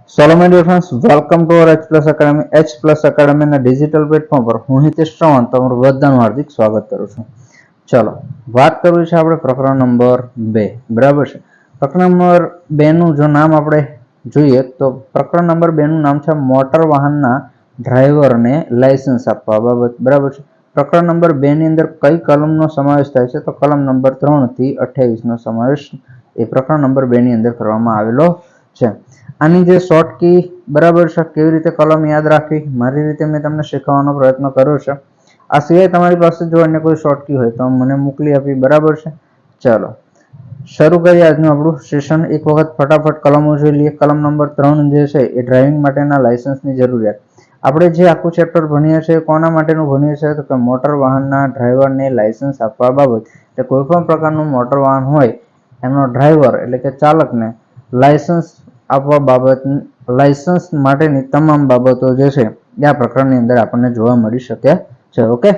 So hello my dear friends, welcome to our H Plus Academy. H Plus Academy ના digital platform પર હું હિતેશ ચૌહાણ તમારું બધાનું હાર્દિક સ્વાગત કરું છું. ચલો વાત કરવી છે આપણે પ્રકરણ નંબર 2. બરાબર છે. પ્રકરણ નંબર 2 નું જો નામ આપણે જોઈએ તો પ્રકરણ નંબર 2 નું નામ છે મોટર વાહનના ડ્રાઈવરને લાયસન્સ આપવા બાબત. બરાબર છે. પ્રકરણ નંબર 2 ની અંદર કઈ કલમનો સમાવેશ થાય છે તો કલમ નંબર 3 થી 28 નો સમાવેશ એ પ્રકરણ નંબર 2 ની અંદર કરવામાં આવેલો છે. આની જે શોર્ટ કી બરાબર છે, કેવી રીતે કલમ યાદ રાખવી મારી રીતે મેં તમને શીખવવાનો પ્રયત્ન કર્યો છે. આ સિવાય તમારી પાસે જો અન્ય કોઈ શોર્ટ કી હોય તો મને મોકલી આપી. બરાબર છે. ચાલો શરૂ કરીએ આજનું આપણું સેશન. એક વખત ફટાફટ કલમો જોઈ લઈએ. કલમ નંબર 3 જે છે એ ડ્રાઇવિંગ માટેના લાયસન્સની જરૂરિયાત. આપણે જે આખું ચેપ્ટર ભણીએ છીએ કોના માટેનું ભણીએ છીએ તો કે મોટર વાહનના ડ્રાઈવરને લાયસન્સ આપવા બાબત. એટલે કોઈ પણ પ્રકારનું મોટર વાહન હોય એનો ડ્રાઈવર એટલે કે ચાલકને લાયસન્સ આપવા બાબત, લાયસન્સ માટેની તમામ બાબતો જે છે એ આ પ્રકરણની અંદર આપણને જોવા મળી શકે છે. ઓકે,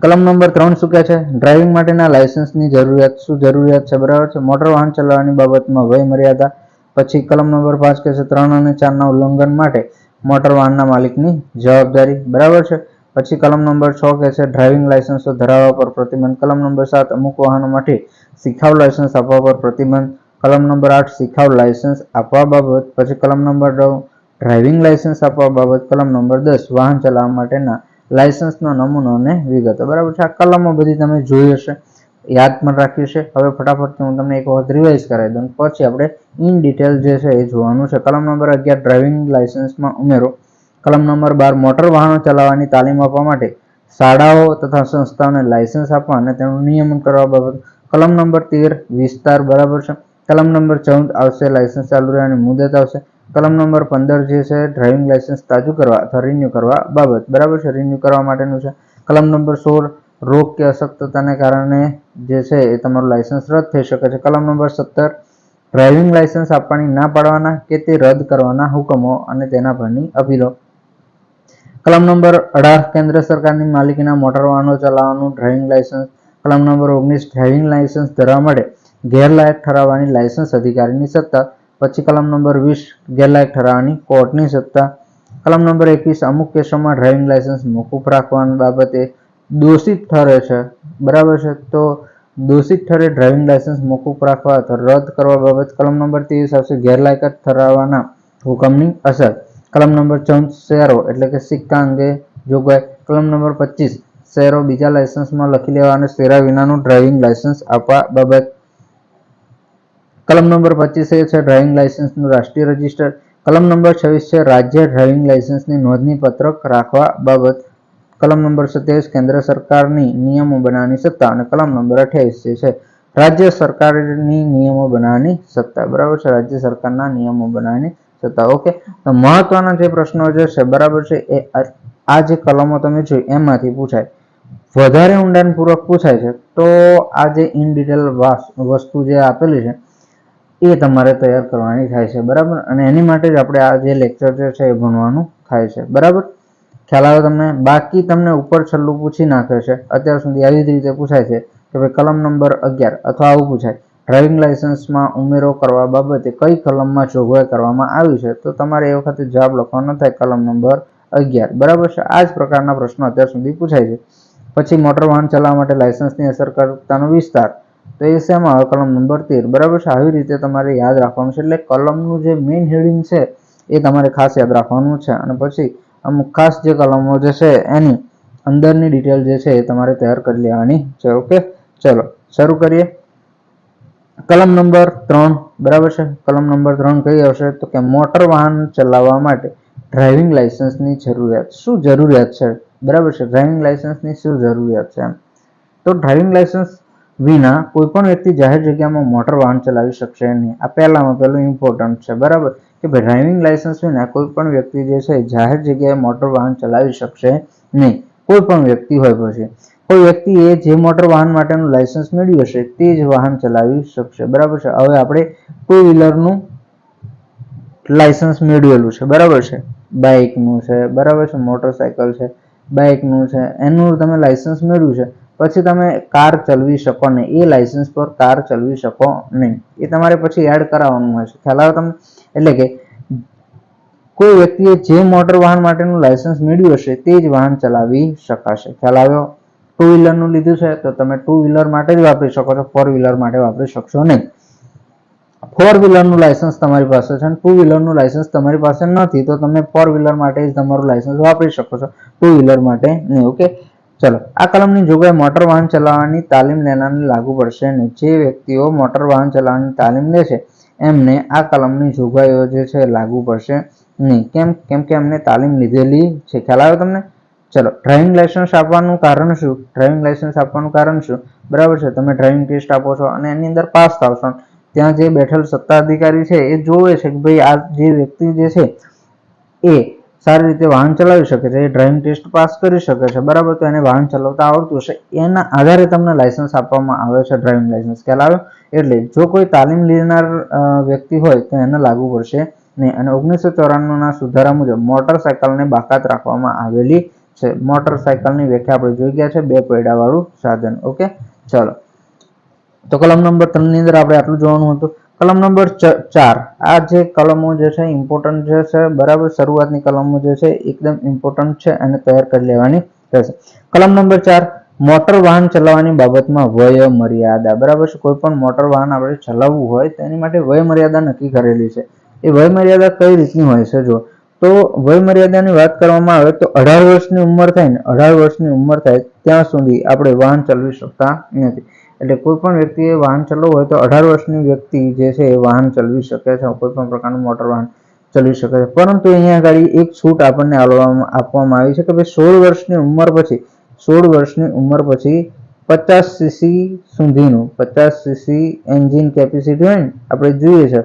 કલમ નંબર 3 શું કહે છે? ડ્રાઇવિંગ માટેના લાયસન્સની જરૂરિયાત. શું જરૂરિયાત છે? બરાબર છે. મોટર વાહન ચલાવવાની બાબતમાં વય મર્યાદા. પછી કલમ નંબર 5 કહે છે 3 અને 4 ના ઉલ્લંઘન માટે મોટર વાહનના માલિકની જવાબદારી. બરાબર છે. પછી કલમ નંબર 6 કહે છે ડ્રાઇવિંગ લાયસન્સો ધરાવવા પર પ્રતિબંધ. કલમ નંબર 7 અમુક વાહનો માટે શીખાવ લાયસન્સ આપવા પર પ્રતિબંધ. કલમ નંબર 8 શીખાવ લાયસન્સ આપવા બાબત. પછી કલમ નંબર 9 ડ્રાઇવિંગ લાયસન્સ આપવા બાબત. કલમ નંબર 10 વાહન ચલાવવા માટેના લાયસન્સનો નમૂનો અને વિગતો. બરાબર છે. આ કલમો બધી તમે જોઈ હશે, યાદ પણ રાખ્યું છે. હવે ફટાફટથી હું તમને એક વખત રિવાઇઝ કરાવી દઉં, પછી આપણે ઇન ડિટેલ જે છે એ જોવાનું છે. કલમ નંબર 11 ડ્રાઇવિંગ લાયસન્સમાં ઉમેરો. કલમ નંબર 12 મોટર વાહનો ચલાવવાની તાલીમ આપવા માટે શાળાઓ તથા સંસ્થાઓને લાયસન્સ આપવા અને તેનું નિયમન કરવા બાબત. કલમ નંબર 13 વિસ્તાર. બરાબર છે. કલમ નંબર 14 આવશે લાયસન્સ ચાલુ રહેવાની મુદત આવશે. કલમ નંબર 15 જે છે ડ્રાઇવિંગ લાયસન્સ તાજું કરવા અથવા રિન્યુ કરવા બાબત. બરાબર છે. રિન્યુ કરવા માટેનું છે. કલમ નંબર 16 રોગ કે અશક્તતાને કારણે જે છે એ તમારું લાયસન્સ રદ થઈ શકે છે. કલમ નંબર 17 ડ્રાઇવિંગ લાયસન્સ આપવાની ના પાડવાના કે તે રદ કરવાના હુકમો અને તેના પરની અપીલો. કલમ નંબર 18 કેન્દ્ર સરકારની માલિકીના મોટર વાહનો ચલાવવાનું ડ્રાઇવિંગ લાયસન્સ. કલમ નંબર 19 ડ્રાઇવિંગ લાયસન્સ ધરાવવા માટે ગેરલાયક ઠરાવવાની લાયસન્સ અધિકારીની સત્તા. પછી કલમ નંબર 20 ગેરલાયક ઠરાવવાની કોર્ટની સત્તા. કલમ નંબર 21 અમુક કેસોમાં ડ્રાઇવિંગ લાયસન્સ મોકૂફ રાખવાની બાબતે દોષિત ઠરે છે. બરાબર છે. તો દોષિત ઠરે ડ્રાઇવિંગ લાયસન્સ મોકૂફ રાખવા અથવા રદ કરવા બાબત. કલમ નંબર 23 આવશે ગેરલાયકાત ઠરાવવાના હુકમની અસર. કલમ નંબર 14 શેરો એટલે કે સિક્કા અંગે જોગવાઈ. કલમ નંબર 25 શેરો બીજા લાયસન્સમાં લખી લેવા અને શેરા વિનાનું ડ્રાઇવિંગ લાયસન્સ આપવા બાબત. કલમ નંબર 25 છે ડ્રાઇવિંગ લાયસન્સનું રાષ્ટ્રીય રજિસ્ટર. કલમ નંબર 26 છે રાજ્ય ડ્રાઇવિંગ લાયસન્સની નોંધણી પત્રક રાખવા બાબત. કલમ નંબર 27 કેન્દ્ર સરકારની નિયમો બનાવવાની સત્તા. અને કલમ નંબર 28 જે છે રાજ્ય સરકારની નિયમો બનાવવાની સત્તા. બરાબર છે. રાજ્ય સરકારના નિયમો બનાવવાની સત્તા. ઓકે, તો મહત્વના જે પ્રશ્નો જે છે બરાબર છે એ આ જે કલમો તમે જોઈ એમાંથી પૂછાય. વધારે ઊંડાણપૂર્વક પૂછાય છે તો આ જે ઇન ડિટેલ વસ્તુ જે આપેલી છે એ તમારે તૈયાર કરવાની થાય છે. બરાબર, અને એની માટે જ આપણે આ જે લેક્ચર જે છે એ ભણવાનું થાય છે. બરાબર, ખ્યાલ આવે તમને? બાકી તમને ઉપર છેલ્લું પૂછી નાખે છે અત્યાર સુધી આવી જ રીતે પૂછાય છે કે ભાઈ કલમ નંબર 11 અથવા આવું પૂછાય ડ્રાઇવિંગ લાયસન્સમાં ઉમેરો કરવા બાબતે કઈ કલમમાં જોગવાઈ કરવામાં આવી છે, તો તમારે એ વખતે જવાબ લખવાનો થાય કલમ નંબર 11. બરાબર છે. આ જ પ્રકારના પ્રશ્નો અત્યાર સુધી પૂછાય છે. પછી મોટર વાહન ચલાવવા માટે લાયસન્સની અસરકારકતાનો વિસ્તાર, તો એ શેમાં આવે? કલમ નંબર 13. બરાબર છે. આવી રીતે તમારે યાદ રાખવાનું છે. એટલે કલમનું જે મેઇન હેડિંગ છે એ તમારે ખાસ યાદ રાખવાનું છે. અને પછી અમુક ખાસ જે કલમો જે છે એની અંદરની ડિટેલ જે છે એ તમારે તૈયાર કરી લેવાની છે. ઓકે, ચલો શરૂ કરીએ. કલમ નંબર 3. બરાબર છે. કલમ નંબર 3 કઈ આવશે તો કે મોટર વાહન ચલાવવા માટે ડ્રાઇવિંગ લાયસન્સની જરૂરિયાત. શું જરૂરિયાત છે? બરાબર છે. ડ્રાઇવિંગ લાયસન્સની શું જરૂરિયાત છે એમ તો ડ્રાઇવિંગ લાયસન્સ વિના કોઈ પણ વ્યક્તિ જાહેર જગ્યામાં મોટર વાહન ચલાવી શકશે નહીં. આ પહેલામાં પહેલું ઇમ્પોર્ટન્ટ છે. બરાબર કે ભાઈ ડ્રાઇવિંગ લાયસન્સ વિના કોઈ પણ વ્યક્તિ જે છે જાહેર જગ્યાએ મોટર વાહન ચલાવી શકશે નહીં. કોઈ પણ વ્યક્તિ હોય, પછી કોઈ વ્યક્તિએ જે મોટર વાહન માટેનું લાયસન્સ મેળવ્યું હશે તે જ વાહન ચલાવી શકશે. બરાબર છે. હવે આપણે ટુ વ્હીલરનું લાયસન્સ મેળવેલું છે. બરાબર છે. બાઇકનું છે. બરાબર છે. મોટરસાયકલ છે, બાઇકનું છે, એનું તમે લાયસન્સ મેળવ્યું છે. પછી તમે કાર ચલાવી શકો નહીં. એ લાયસન્સ પર કાર ચલાવી શકો નહીં. એ તમારે પછી એડ કરાવવાનું હોય છે. ખ્યાલ આવે તમને? એટલે કે કોઈ વ્યક્તિએ જે મોટર વાહન માટેનું લાયસન્સ મેળવ્યું હશે તે જ વાહન ચલાવી શકાશે. ખ્યાલ આવ્યો? ટુ વ્હીલરનું લીધું છે તો તમે ટુ વ્હીલર માટે જ વાપરી શકો છો, ફોર વ્હીલર માટે વાપરી શકશો નહીં. ફોર વ્હીલરનું લાયસન્સ તમારી પાસે છે અને ટુ વ્હીલરનું લાયસન્સ તમારી પાસે નથી તો તમે ફોર વ્હીલર માટે જ તમારું લાયસન્સ વાપરી શકો છો, ટુ વ્હીલર માટે નહીં. ઓકે, ચલો. આ કલમની જોગવાઈ મોટર વાહન ચલાવવાની તાલીમ લેનારને લાગુ પડશે નહીં. જે વ્યક્તિઓ મોટર વાહન ચલાવવાની તાલીમ લે છે એમને આ કલમની જોગવાઈઓ જે છે લાગુ પડશે નહીં. કેમ કે એમને તાલીમ લીધેલી છે. ખ્યાલ આવ્યો તમને? ચલો, ડ્રાઇવિંગ લાયસન્સ આપવાનું કારણ શું? ડ્રાઇવિંગ લાયસન્સ આપવાનું કારણ શું? બરાબર છે, તમે ડ્રાઇવિંગ ટેસ્ટ આપો છો અને એની અંદર પાસ થાવ છો, ત્યાં જે બેઠેલ સત્તાધિકારી છે એ જોવે છે કે ભાઈ આ જે વ્યક્તિ જે છે એ સારી રીતે વાહન ચલાવી શકે છે, એ ડ્રાઇવિંગ ટેસ્ટ પાસ કરી શકે છે, બરાબર, તો એને વાહન ચલાવતા આવડતું હશે, એના આધારે તમને લાયસન્સ આપવામાં આવે છે, ડ્રાઇવિંગ લાયસન્સ. ખ્યાલ આવ્યો? એટલે જો કોઈ તાલીમ લેનાર વ્યક્તિ હોય તો એને લાગુ પડશે નહીં. અને 1994ના સુધારા મુજબ મોટરસાયકલને બાકાત રાખવામાં આવેલી છે. મોટરસાયકલની વ્યાખ્યા આપણે જોઈ ગયા છે, 2 પૈડાવાળું સાધન. ઓકે, ચલો. તો કલમ નંબર 3 ની અંદર આપણે આટલું જોવાનું હતું. કલમ નંબર 4, આ જે કલમો જે છે ઇમ્પોર્ટન્ટ જે છે, બરાબર, શરૂઆતની કલમો જે છે એકદમ ઇમ્પોર્ટન્ટ છે અને તૈયાર કરી લેવાની રહેશે. કલમ નંબર 4, મોટર વાહન ચલાવવાની બાબતમાં વય મર્યાદા. બરાબર છે, કોઈ પણ મોટર વાહન આપણે ચલાવવું હોય તો એની માટે વય મર્યાદા નક્કી કરેલી છે. એ વય મર્યાદા કઈ રીતની હોય છે? જો તો વય મર્યાદાની વાત કરવામાં આવે તો 18 વર્ષની ઉંમર થાય ને, 18 વર્ષની ઉંમર થાય ત્યાં સુધી આપણે વાહન ચલાવી શકતા નથી. એટલે કોઈ પણ વ્યક્તિએ વાહન ચલાવવું હોય તો 18 વર્ષની વ્યક્તિ જે છે એ વાહન ચલાવી શકે છે, કોઈ પણ પ્રકારનું મોટર વાહન ચલાવી શકે છે. પરંતુ અહીંયા આગળ એક છૂટ આપણને આપવામાં આવી છે કે ભાઈ 16 વર્ષની ઉંમર પછી 50 સીસી સુધીનું 50 સીસી એન્જિન કેપેસિટી હોય ને, આપણે જોઈએ છે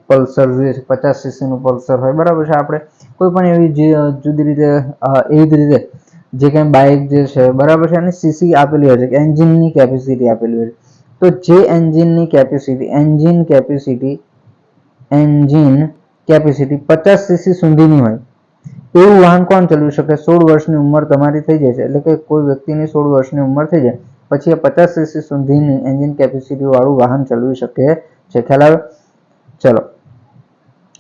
પલ્સર જોઈએ છે, 50 સીસીનું પલ્સર હોય, બરાબર છે. આપણે કોઈ પણ એવી જુદી રીતે એવી જ રીતે જે કંઈ બાઇક જે છે, બરાબર છે, એની સીસી આપેલી હોય છે, એન્જિનની કેપેસિટી આપેલી હોય છે. તો જે એન્જિનની કેપેસિટી એન્જિન કેપેસિટી 50 સીસી સુધીની હોય એવું વાહન કોણ ચલાવી શકે? 16 વર્ષની ઉંમર તમારી થઈ જાય છે, એટલે કે કોઈ વ્યક્તિની 16 વર્ષની ઉંમર થઈ જાય પછી એ 50 સીસી સુધીની એન્જિન કેપેસિટી વાળું વાહન ચલાવી શકે છે. ખ્યાલ આવે? ચલો,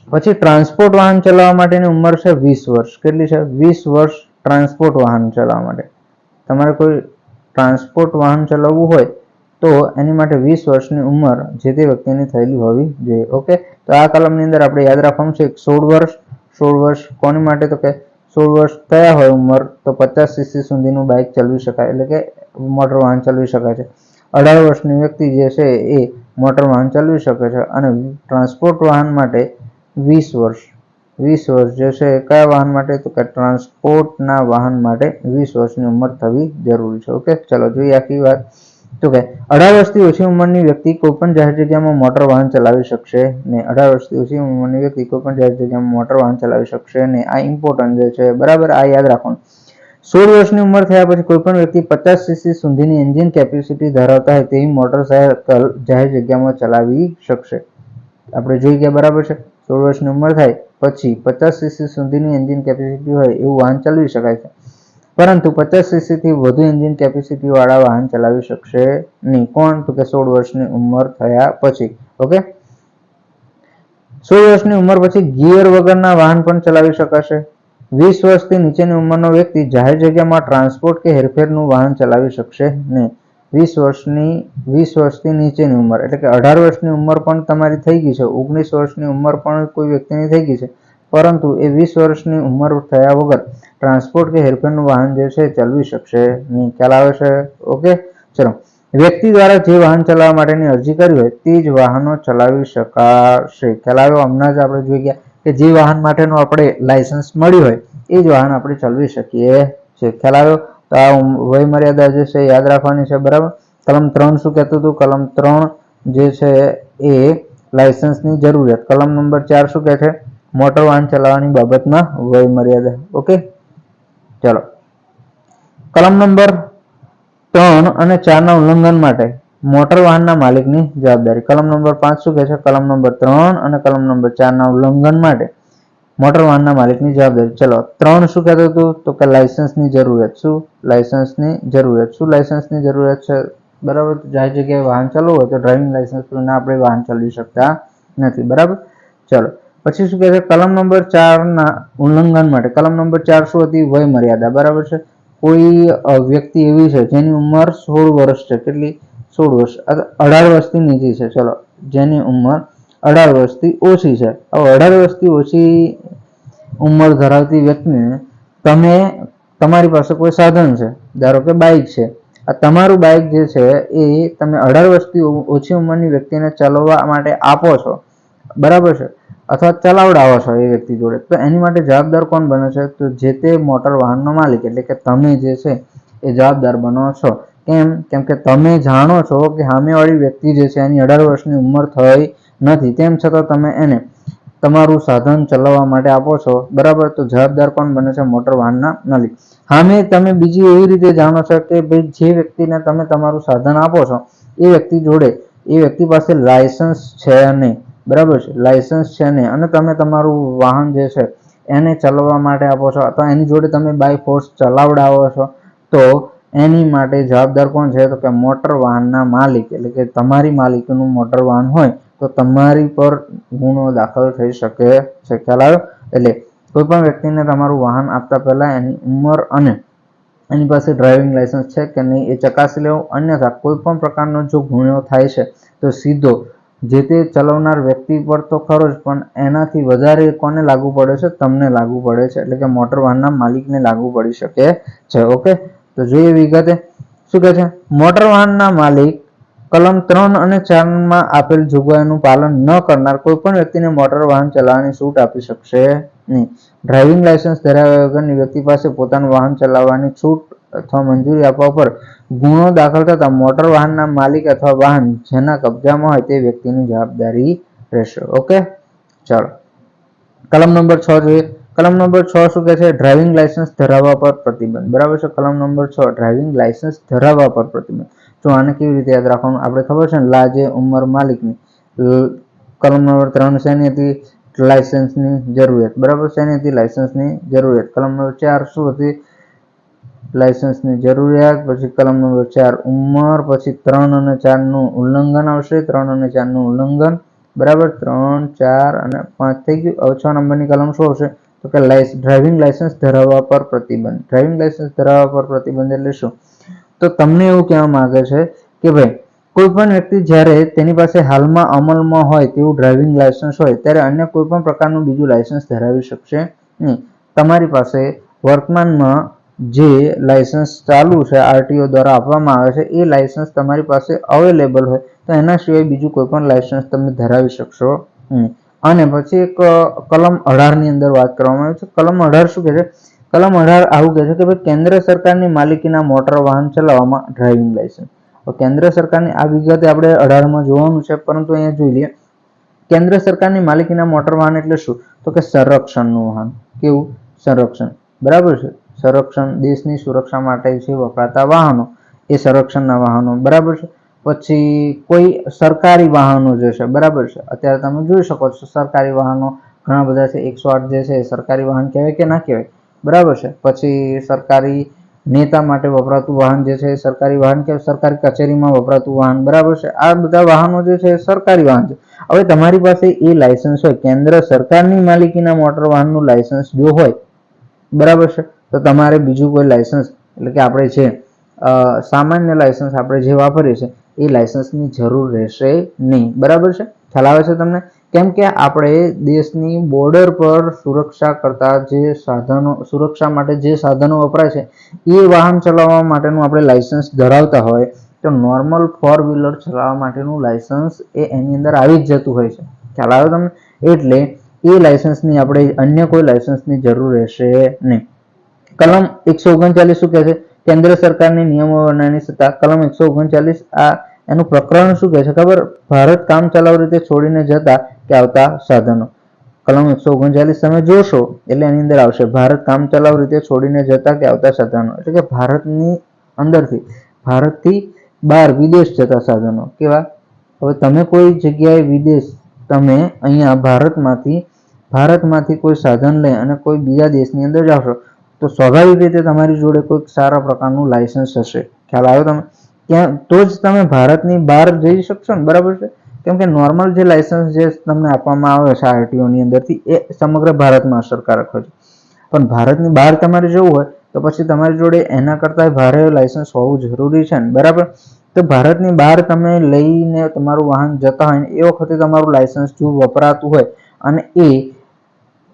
પછી ટ્રાન્સપોર્ટ વાહન ચલાવવા માટેની ઉંમર છે 20 વર્ષ. કેટલી છે? 20 વર્ષ ટ્રાન્સપોર્ટ વાહન ચલાવવા માટે. તમારે કોઈ ટ્રાન્સપોર્ટ વાહન ચલાવવું હોય તો એની માટે 20 વર્ષની ઉંમર જે તે વ્યક્તિની થયેલી હોવી જોઈએ. ઓકે, તો આ કલમની અંદર આપણે યાદ રાખવાનું છે 16 વર્ષ કોની માટે? તો કે 16 વર્ષ થયા હોય ઉંમર તો 50 સીસી સુધીનું બાઇક ચલાવી શકાય, એટલે કે મોટર વાહન ચલાવી શકાય છે. 18 વર્ષની વ્યક્તિ જે છે એ મોટર વાહન ચલાવી શકે છે. અને ટ્રાન્સપોર્ટ વાહન માટે 20 વર્ષ જે છે કયા વાહન માટે? તો કે ટ્રાન્સપોર્ટના વાહન માટે 20 વર્ષની ઉંમર થવી જરૂરી છે. ઓકે, ચલો જોઈએ આખી વાત. તો કે 18 વર્ષથી ઓછી ઉંમરની વ્યક્તિ કોઈપણ જાહેર જગ્યામાં મોટર વાહન ચલાવી શકશે નહીં. 18 વર્ષથી ઓછી ઉંમરની વ્યક્તિ કોઈપણ જાહેર જગ્યામાં મોટર વાહન ચલાવી શકશે નહીં. આ ઇમ્પોર્ટન્ટ જે છે, બરાબર, આ યાદ રાખવાનું. 16 વર્ષની ઉંમર થયા પછી કોઈપણ વ્યક્તિ 50 સીસી સુધીની એન્જિન કેપેસિટી ધરાવતા હોય તેવી મોટરસાયકલ જાહેર જગ્યામાં ચલાવી શકશે. આપણે જોઈ ગયા, બરાબર છે. 16 વર્ષની ઉંમર થાય પછી 50 સીસી સુધીની એન્જિન કેપેસિટી હોય એવું વાહન ચલાવી શકાય છે, પરંતુ 50 સીસીથી વધુ એન્જિન કેપેસિટી વાળા વાહન ચલાવી શકશે નહીં. કોણ? તો કે 16 વર્ષની ઉંમર થયા પછી. ઓકે, 16 વર્ષની ઉંમર પછી ગિયર વગરના વાહન પણ ચલાવી શકાશે. 20 વર્ષથી નીચેની ઉંમરનો વ્યક્તિ જાહેર જગ્યામાં ટ્રાન્સપોર્ટ કે હેરફેરનું વાહન ચલાવી શકશે નહીં. 20 વર્ષથી નીચેની ઉંમર એટલે કે 18 વર્ષની ઉંમર પણ તમારી થઈ ગઈ છે, 19 વર્ષની ઉંમર પણ કોઈ વ્યક્તિની થઈ ગઈ છે, પરંતુ એ 20 વર્ષની ઉંમર થયા વગર ટ્રાન્સપોર્ટ કે હેરફેરનું વાહન જે છે ચલાવી શકશે નહીં. ખ્યાલ આવે છે? ઓકે, ચલો. વ્યક્તિ દ્વારા જે વાહન ચલાવવા માટેની અરજી કરી હોય તે જ વાહનો ચલાવી શકાશે. ખ્યાલ આવ્યો? હમણાં જ આપણે જોઈ ગયા કે જે વાહન માટેનું આપણે લાયસન્સ મળ્યું હોય એ જ વાહન આપણે ચલાવી શકીએ છીએ. ખ્યાલ આવ્યો? તો આ વય મર્યાદા જે છે યાદ રાખવાની છે, બરાબર. કલમ 3 શું કહેતું હતું? કલમ 3 જે છે એ લાયસન્સની જરૂરિયાત. કલમ નંબર 4 શું કહે છે? મોટર વાહન ચલાવવાની બાબતમાં વય મર્યાદા. ઓકે, ચલો. કલમ નંબર 3 અને 4ના ઉલ્લંઘન માટે મોટર વાહનના માલિકની જવાબદારી. કલમ નંબર 5 શું કહે છે? કલમ નંબર 3 અને કલમ નંબર 4ના ઉલ્લંઘન માટે મોટર વાહનના માલિકની જવાબદારી. ચલો, 3 શું કહેતું હતું? તો કે લાયસન્સની જરૂરિયાત. શું? લાયસન્સની જરૂરિયાત. શું લાયસન્સની જરૂરિયાત છે? બરાબર, જાહેર જગ્યાએ વાહન ચલાવવું હોય તો ડ્રાઇવિંગ લાયસન્સ વિના આપણે વાહન ચલાવી શકતા નથી, બરાબર. ચલો, પછી શું કહે છે, કલમ નંબર 4 ના ઉલ્લંઘન માટે કલમ નંબર 4 શું હતી? વય મર્યાદા, બરાબર છે. કોઈ વ્યક્તિ એવી છે જેની ઉંમર 16 વર્ષ છે, કેટલી? 16 વર્ષ, 18 વર્ષથી નીચી છે, ચલો, જેની ઉંમર 18 વર્ષથી ઓછી છે. હવે 18 વર્ષથી ઓછી ઉંમર ધરાવતી વ્યક્તિને તમારી પાસે કોઈ સાધન છે, ધારો કે બાઇક છે, આ તમારું બાઇક જે છે એ તમે 18 વર્ષથી ઓછી ઉંમરની વ્યક્તિને ચલાવવા માટે આપો છો, બરાબર છે, અથવા ચલાવડાવો છો એ વ્યક્તિ જોડે, તો એની માટે જવાબદાર કોણ બને છે? તો જે તે મોટર વાહનનો માલિક, એટલે કે તમે જે છે એ જવાબદાર બનો છો. કેમ કે તમે જાણો છો કે સામેવાળી વ્યક્તિ જે છે એની 18 વર્ષની ઉંમર થઈ નથી, તેમ છતાં તમે એને તમારું સાધન ચલાવવા માટે આપો છો, બરાબર. તો જવાબદાર કોણ બને છે? મોટર વાહનના માલિક. સામે તમે બીજી એવી રીતે જાણો છો કે ભાઈ જે વ્યક્તિને તમે તમારું સાધન આપો છો એ વ્યક્તિ પાસે લાયસન્સ છે નહીં, બરાબર છે, લાયસન્સ છે નહીં, અને તમે તમારું વાહન જે છે એને ચલાવવા માટે આપો છો અથવા એની જોડે તમે બાય ફોર્સ ચલાવડાવો છો, તો એની માટે જવાબદાર કોણ છે? તો કે મોટર વાહનના માલિક, એટલે કે તમારી માલિકીનું મોટર વાહન હોય તો તમારી પર ગુનો દાખલ થઈ શકે છે. ખ્યાલ આવ્યો? એટલે કોઈ પણ વ્યક્તિને તમારું વાહન આપતા પહેલા એની ઉંમર અને એની પાસે ડ્રાઇવિંગ લાયસન્સ છે કે નહીં એ ચકાસી લેવું. અન્યથા કોઈ પણ પ્રકારનો જો ગુનો થાય છે તો સીધો જે તે ચલાવનાર વ્યક્તિ પર તો ખરો જ, પણ એનાથી વધારે કોને લાગુ પડે છે? તમને લાગુ પડે છે, એટલે કે મોટર વાહનના માલિકને લાગુ પડી શકે છે. ઓકે, તો જોઈએ વિગતે શું કહે છે. મોટર વાહનના માલિક કલમ 3 અને 4 માં આપેલ જોગવાઈનું પાલન ન કરનાર કોઈ પણ વ્યક્તિને મોટર વાહન ચલાવવાની છૂટ આપી શકશે નહીં. ડ્રાઇવિંગ લાયસન્સ ધરાવ્યા વગરની વ્યક્તિ પાસે પોતાનું વાહન ચલાવવાની છૂટ અથવા મંજૂરી આપવા પર ગુનો દાખલ થતા મોટર વાહનના માલિક અથવા વાહન જેના કબજામાં હોય તે વ્યક્તિની જવાબદારી રહેશે. ઓકે, ચાલો કલમ નંબર 6 જોઈએ. કલમ નંબર 6 શું કહે છે? ડ્રાઇવિંગ લાયસન્સ ધરાવવા પર પ્રતિબંધ, બરાબર છે. કલમ નંબર 6 ડ્રાઇવિંગ લાયસન્સ ધરાવવા પર પ્રતિબંધ. તો આને કેવી રીતે યાદ રાખવાનું? આપણે ખબર છે ને, લાજે ઉંમર માલિકની. કલમ નંબર 3 શેની હતી? લાયસન્સની જરૂરિયાત, બરાબર. શેની હતી? લાયસન્સની જરૂરિયાત. કલમ નંબર 4 શું હતી? લાયસન્સની જરૂરિયાત. પછી કલમ નંબર 4 ઉંમર. પછી 3 અને 4 નું ઉલ્લંઘન આવશે. 3 અને 4 નું ઉલ્લંઘન, બરાબર. 3, 4 અને 5 થઈ ગયું. હવે 6 નંબરની કલમ શું આવશે? તો કે ડ્રાઇવિંગ લાયસન્સ ધરાવવા પર પ્રતિબંધ. ડ્રાઇવિંગ લાયસન્સ ધરાવવા પર પ્રતિબંધ એટલે શું? તો તમને એવું કહેવા માંગે છે કે ભાઈ કોઈ પણ વ્યક્તિ જ્યારે તેની પાસે હાલમાં અમલમાં હોય તેવું ડ્રાઇવિંગ લાયસન્સ હોય ત્યારે અન્ય કોઈ પણ પ્રકારનું બીજું લાયસન્સ ધરાવી શકશે નહીં. તમારી પાસે વર્તમાનમાં જે લાયસન્સ ચાલુ છે, આરટીઓ દ્વારા આપવામાં આવે છે, એ લાયસન્સ તમારી પાસે અવેલેબલ હોય તો એના સિવાય બીજું કોઈ પણ લાયસન્સ તમે ધરાવી શકશો નહીં. અને પછી એક કલમ 18 ની અંદર વાત કરવામાં આવી છે. કલમ 18 શું કહે છે? કલમ 18 આવું કહે છે કે ભાઈ કેન્દ્ર સરકારની માલિકીના મોટર વાહન ચલાવવામાં ડ્રાઇવિંગ લાયસન્સ. કેન્દ્ર સરકારની આ વિગતે આપણે 18 માં જોવાનું છે, પરંતુ અહીંયા જોઈ લઈએ. કેન્દ્ર સરકારની માલિકીના મોટર વાહન એટલે શું? તો કે સંરક્ષણનું વાહન. કેવું? સંરક્ષણ, બરાબર છે. સંરક્ષણ, દેશની સુરક્ષા માટે જે વપરાતા વાહનો એ સંરક્ષણના વાહનો, બરાબર છે. પછી કોઈ સરકારી વાહનો જે છે, બરાબર છે. અત્યારે તમે જોઈ શકો છો સરકારી વાહનો ઘણા બધા છે. 108 જે છે એ સરકારી વાહન કહેવાય કે ના કહેવાય? બરાબર છે. પછી સરકારી નેતા માટે વપરાતું વાહન જે છે એ સરકારી વાહન કે સરકારી કચેરીમાં વપરાતું વાહન, બરાબર છે. આ બધા વાહનો જે છે એ સરકારી વાહન છે. હવે તમારી પાસે એ લાયસન્સ હોય, કેન્દ્ર સરકારની માલિકીના મોટર વાહનનું લાયસન્સ જો હોય, બરાબર છે, તો તમારે બીજું કોઈ લાયસન્સ, એટલે કે આપણે જે સામાન્ય લાયસન્સ આપણે જે વાપરીએ છીએ એ લાયસન્સની જરૂર રહેશે નહીં, બરાબર છે. ખ્યાલ આવે છે તમને? કેમ કે આપણે દેશની બોર્ડર પર સુરક્ષા કરતા જે સાધનો, સુરક્ષા માટે જે સાધનો વપરાય છે એ વાહન ચલાવવા માટેનું આપણે લાયસન્સ ધરાવતા હોય તો નોર્મલ 4 વ્હીલર ચલાવવા માટેનું લાયસન્સ એ એની અંદર આવી જ જતું હોય છે. ખ્યાલ આવે તમને? એટલે એ લાયસન્સની આપણે અન્ય કોઈ લાયસન્સની જરૂર રહેશે નહીં. કલમ 139 શું કહે છે? કેન્દ્ર સરકારની નિયમો બનાવવાની સત્તા. કલમ 139 આ એનું પ્રકરણ શું કહે છે ખબર? ભારત કામ ચલાવ રીતે છોડીને જતા કે આવતા સાધનો. કલમ 139 તમે જોશો એટલે એની અંદર આવશે ભારત કામ ચલાવ રીતે છોડીને જતા કે આવતા સાધનો, એટલે કે ભારતની અંદરથી, ભારતથી બહાર વિદેશ જતા સાધનો. કેવા? હવે તમે કોઈ જગ્યાએ વિદેશ, તમે અહીંયા ભારતમાંથી કોઈ સાધન લઈ અને કોઈ બીજા દેશની અંદર જાશો તો સ્વાભાવિક રીતે તમારી જોડે કોઈક સારા પ્રકારનું લાયસન્સ હશે. ખ્યાલ આવ્યો તમે? ત્યાં તો જ તમે ભારતની બહાર જઈ શકશો ને, બરાબર છે. કેમ કે નોર્મલ જે લાયસન્સ જે તમને આપવામાં આવે છે આરટીઓ ની અંદરથી એ સમગ્ર ભારતમાં અસરકારક હોય છે, પણ ભારતની બહાર તમારે જવું હોય તો પછી તમારી જોડે એના કરતા ભારે લાયસન્સ હોવું જરૂરી છે ને, બરાબર. તો ભારતની બહાર તમે લઈને તમારું વાહન જતા હોય ને એ વખતે તમારું લાયસન્સ જો વપરાતું હોય અને એ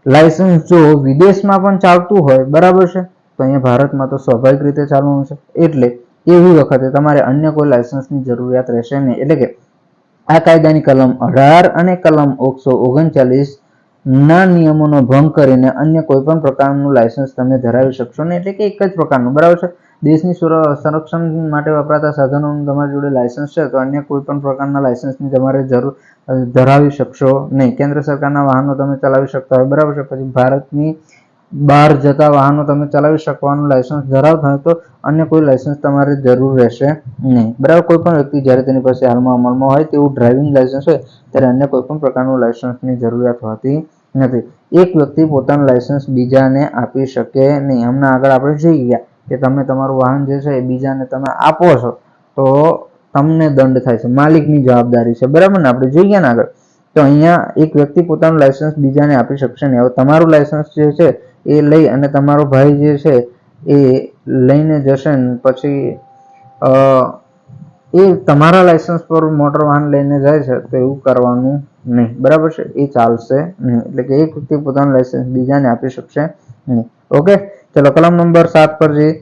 લાયસન્સ જો વિદેશમાં પણ ચાલતું હોય, બરાબર છે, તો અહીંયા ભારતમાં તો સ્વાભાવિક રીતે ચાલવાનું છે, એટલે એવી વખતે તમારે અન્ય કોઈ લાયસન્સની જરૂરિયાત રહેશે નહીં. એટલે કે આ કાયદાની કલમ 18 અને કલમ 139 ના નિયમોનો ભંગ કરીને અન્ય કોઈ પણ પ્રકારનું લાયસન્સ તમે ધરાવી શકશો નહીં. એટલે કે એક જ પ્રકારનું, બરાબર છે. દેશની સંરક્ષણ માટે વપરાતા સાધનોનું તમારી જોડે લાયસન્સ છે તો અન્ય કોઈ પણ પ્રકારના લાયસન્સની તમારે જરૂર ધરાવી શકશો નહીં. કેન્દ્ર સરકારના વાહનો તમે ચલાવી શકતા હોય, બરાબર છે, પછી ભારતની બહાર જતા વાહનો તમે ચલાવી શકવાનું લાયસન્સ ધરાવતા હોય તો અન્ય કોઈ લાયસન્સ તમારે જરૂર રહેશે નહીં, બરાબર. કોઈ પણ વ્યક્તિ જ્યારે તેની પાસે હાલમાં અમલમાં હોય તેવું ડ્રાઇવિંગ લાયસન્સ હોય ત્યારે અન્ય કોઈ પણ પ્રકારનું લાયસન્સની જરૂરિયાત હોતી નથી. એક વ્યક્તિ પોતાનું લાયસન્સ બીજાને આપી શકે નહીં. હમણાં આગળ આપણે જોઈ ગયા કે તમે તમારું વાહન જે છે એ બીજાને તમે આપો છો તો તમને દંડ થાય છે, માલિકની જવાબદારી છે, બરાબર ને, આપણે જોઈ ગયા ને આગળ. તો અહીંયા એક વ્યક્તિ પોતાનું લાયસન્સ બીજાને આપી શકશે નહીં. હવે તમારું લાયસન્સ જે છે એ લઈ અને તમારો ભાઈ જે છે એ લઈને જશે ને પછી એ તમારા લાયસન્સ પર મોટર વાહન લઈને જાય છે તો એવું કરવાનું નહીં, બરાબર છે, એ ચાલશે નહીં. એટલે કે એક વ્યક્તિ પોતાનું લાયસન્સ બીજાને આપી શકશે નહીં. ઓકે, ચલો કલમ નંબર 7 પર જઈએ.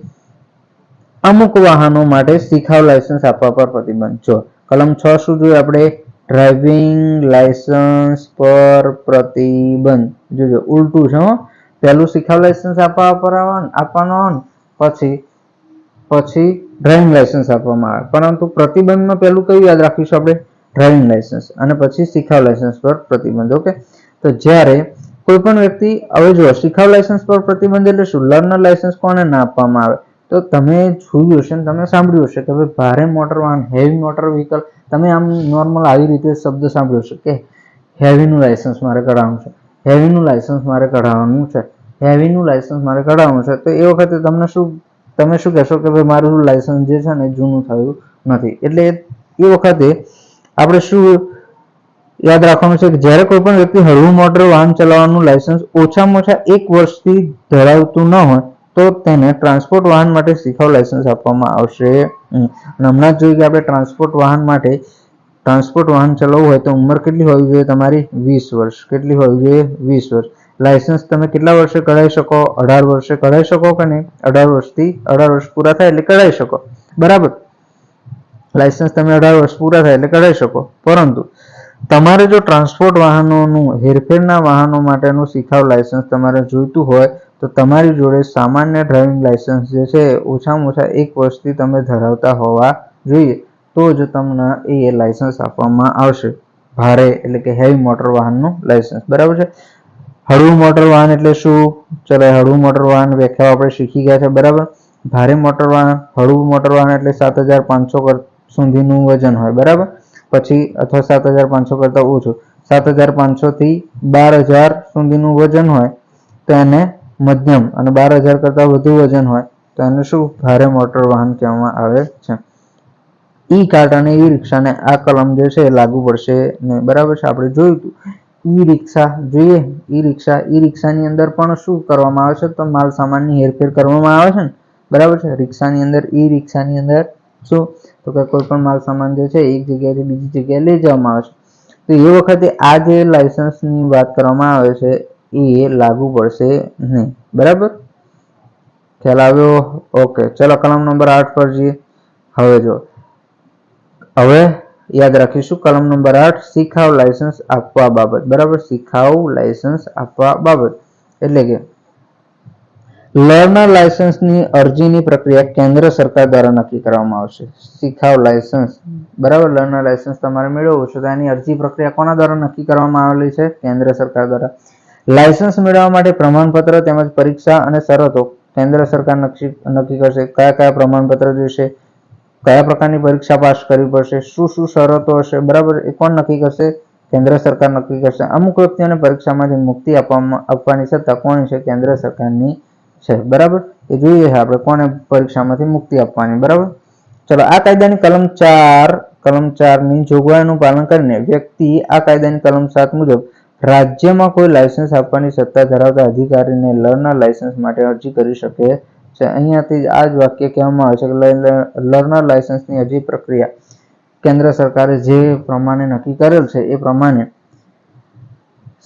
અમુક વાહનો માટે શીખાવ લાયસન્સ આપવા પર પ્રતિબંધ. જો કલમ 6 શું જોઈએ આપણે? ડ્રાઇવિંગ લાયસન્સ પર પ્રતિબંધ. જોજો ઉલટું છે હો, પહેલું શીખાવ લાયસન્સ આપવાનો પછી ડ્રાઇવિંગ લાયસન્સ આપવામાં આવે, પરંતુ પ્રતિબંધમાં પહેલું કયું યાદ રાખીશું આપણે? ડ્રાઇવિંગ લાયસન્સ, અને પછી શીખાવ લાયસન્સ પર પ્રતિબંધ. ઓકે, તો જ્યારે કોઈ પણ વ્યક્તિ, હવે જો શીખાવ લાયસન્સ પર પ્રતિબંધ એટલે શું? લર્નર લાયસન્સ કોને ના આપવામાં આવે? તો તમે જોયું હશે ને તમે સાંભળ્યું હશે કે ભાઈ ભારે મોટર વાહન, હેવી મોટર વ્હીકલ, તમે આમ નોર્મલ આવી રીતે શબ્દ સાંભળ્યો હશે કે હેવીનું લાયસન્સ મારે કઢાવવાનું છે, હેવીનું લાયસન્સ મારે કઢાવવાનું છે, હેવીનું લાયસન્સ મારે કઢાવવાનું છે. તો એ વખતે તમે શું કહેશો કે ભાઈ મારું લાયસન્સ જે છે ને જૂનું થયું નથી. એટલે એ વખતે આપણે શું યાદ રાખવાનું છે કે જ્યારે કોઈ પણ વ્યક્તિ હળવું મોટર વાહન ચલાવવાનું લાયસન્સ ઓછામાં ઓછા 1 વર્ષથી ધરાવતું ન હોય તો તેને ટ્રાન્સપોર્ટ વાહન માટે શીખાવ લાયસન્સ આપવામાં આવશે. હમણાં જ જોયું કે આપણે ટ્રાન્સપોર્ટ વાહન ચલાવવું હોય તો ઉંમર કેટલી હોવી જોઈએ તમારી? 20 વર્ષ. કેટલી હોવી જોઈએ? 20 વર્ષ. લાયસન્સ તમે કેટલા વર્ષે કઢાવી શકો? 18 વર્ષે કઢાવી શકો કે નહીં? 18 વર્ષ પૂરા થાય એટલે કઢાવી શકો, બરાબર. લાયસન્સ તમે 18 વર્ષ પૂરા થાય એટલે કઢાવી શકો. પરંતુ તમારે જો ટ્રાન્સપોર્ટ વાહનોનું, હેરફેરના વાહનો માટેનું શીખાવ લાયસન્સ તમારે જોઈતું હોય તો તમારી જોડે સામાન્ય ડ્રાઇવિંગ લાયસન્સ જે છે ઓછામાં ઓછા 1 વર્ષથી તમે ધરાવતા હોવા જોઈએ, તો જ તમને એ લાયસન્સ આપવામાં આવશે. ભારે એટલે કે હેવી મોટર વાહનનું લાયસન્સ, બરાબર છે. હળવું મોટર વાહન એટલે શું? ચલો હળવું મોટર વાહન વ્યાખ્યા આપણે શીખી ગયા છે, બરાબર. ભારે મોટર વાહન, હળવું મોટર વાહન એટલે 7500 સુધીનું વજન હોય, બરાબર. પછી અથવા 7500 કરતા ઓછું, 7500 થી 12000 સુધીનું વજન હોય તો એને મધ્યમ, અને 12000 કરતા વધુ વજન હોય તો એને શું? ભારે મોટર વાહન કહેવામાં આવે છે. ઈ કાર્ટ અને ઈ રિક્ષાને આ કલમ જે છે લાગુ પડશે નહીં, બરાબર છે. આપણે જોયું હતું ઈ રિક્ષા જોઈએ, ઈ રિક્ષાની અંદર પણ શું કરવામાં આવે છે? તો માલ સામાનની હેરફેર કરવામાં આવે છે ને, બરાબર છે. રિક્ષાની અંદર શું? તો કે કોઈ પણ માલ સામાન જે છે એક જગ્યાએથી બીજી જગ્યાએ લઈ જવામાં આવે છે. તો એ વખતે આ જે લાયસન્સની વાત કરવામાં આવે છે એ લાગુ પડશે નહીં, બરાબર. ખ્યાલ આવ્યો? ઓકે, ચલો કલમ નંબર 8 પર જઈએ. હવે યાદ રાખીશું કલમ નંબર 8 શીખાવ લાયસન્સ આપવા બાબત, બરાબર. શીખાવ લાયસન્સ આપવા બાબત એટલે કે લર્નર લાયસન્સની અરજીની પ્રક્રિયા કેન્દ્ર સરકાર દ્વારા નક્કી કરવામાં આવશે. શીખાવ લાયસન્સ, બરાબર. લર્નર લાયસન્સ તમારે મેળવવું છે તો એની અરજી પ્રક્રિયા કોના દ્વારા નક્કી કરવામાં આવેલી છે? કેન્દ્ર સરકાર દ્વારા. લાયસન્સ મેળવવા માટે પ્રમાણપત્ર તેમજ પરીક્ષા અને શરતો કેન્દ્ર સરકાર નક્કી કરશે. કયા કયા પ્રમાણપત્ર જોઈશે, કયા પ્રકારની પરીક્ષા પાસ કરવી પડશે, શું શું શરતો હશે, બરાબર. એ કોણ નક્કી કરશે? કેન્દ્ર સરકાર નક્કી કરશે. અમુક વ્યક્તિઓને પરીક્ષામાંથી મુક્તિ આપવાની સત્તા કોની છે? કેન્દ્ર સરકારની છે, બરાબર. એ જોઈએ છે આપણે કોને પરીક્ષામાંથી મુક્તિ આપવાની, બરાબર. ચલો આ કાયદાની કલમ 4 કલમ 4 ની જોગવાઈનું પાલન કરીને વ્યક્તિ આ કાયદાની કલમ 7 મુજબ રાજ્યમાં કોઈ લાયસન્સ આપવાની સત્તા ધરાવતા અધિકારીને લર્નર લાયસન્સ માટે અરજી કરી શકે છે. અહીંયાથી આ જ વાક્ય કહેવામાં આવે છે કે લર્નર લાયસન્સની અરજી પ્રક્રિયા કેન્દ્ર સરકારે જે પ્રમાણે નક્કી કરેલ છે એ પ્રમાણે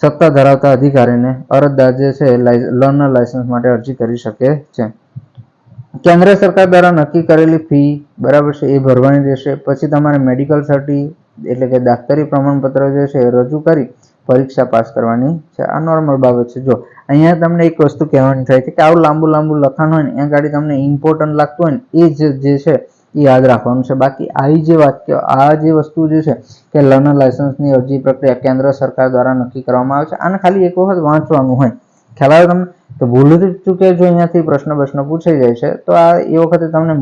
સત્તા ધરાવતા અધિકારીને અરજદાર જે છે લર્નર લાયસન્સ માટે અરજી કરી શકે છે. કેન્દ્ર સરકાર દ્વારા નક્કી કરેલી ફી બરાબર છે એ ભરવાની રહેશે. પછી તમારે મેડિકલ સર્ટી એટલે કે દાખતરી પ્રમાણપત્ર જે છે એ રજૂ કરી પરીક્ષા પાસ કરવાની છે. આ નોર્મલ બાબત છે. જો અહીંયા તમને એક વસ્તુ કહેવાની થાય છે કે આવું લાંબુ લખાણ હોય ને એ ગાડી તમને ઇમ્પોર્ટન્ટ લાગતું હોય ને એ જે છે એ યાદ રાખવાનું છે. બાકી આવી જે વાક્ય આ જે વસ્તુ જે છે કે લર્નર લાયસન્સની અરજી પ્રક્રિયા કેન્દ્ર સરકાર દ્વારા નક્કી કરવામાં આવે છે, આને ખાલી એક વખત વાંચવાનું હોય. ખ્યાલ આવે તમને? તો ભૂલથી ચૂકે જો અહીંયાથી પ્રશ્ન પૂછાઈ જાય છે તો આ એ વખતે તમને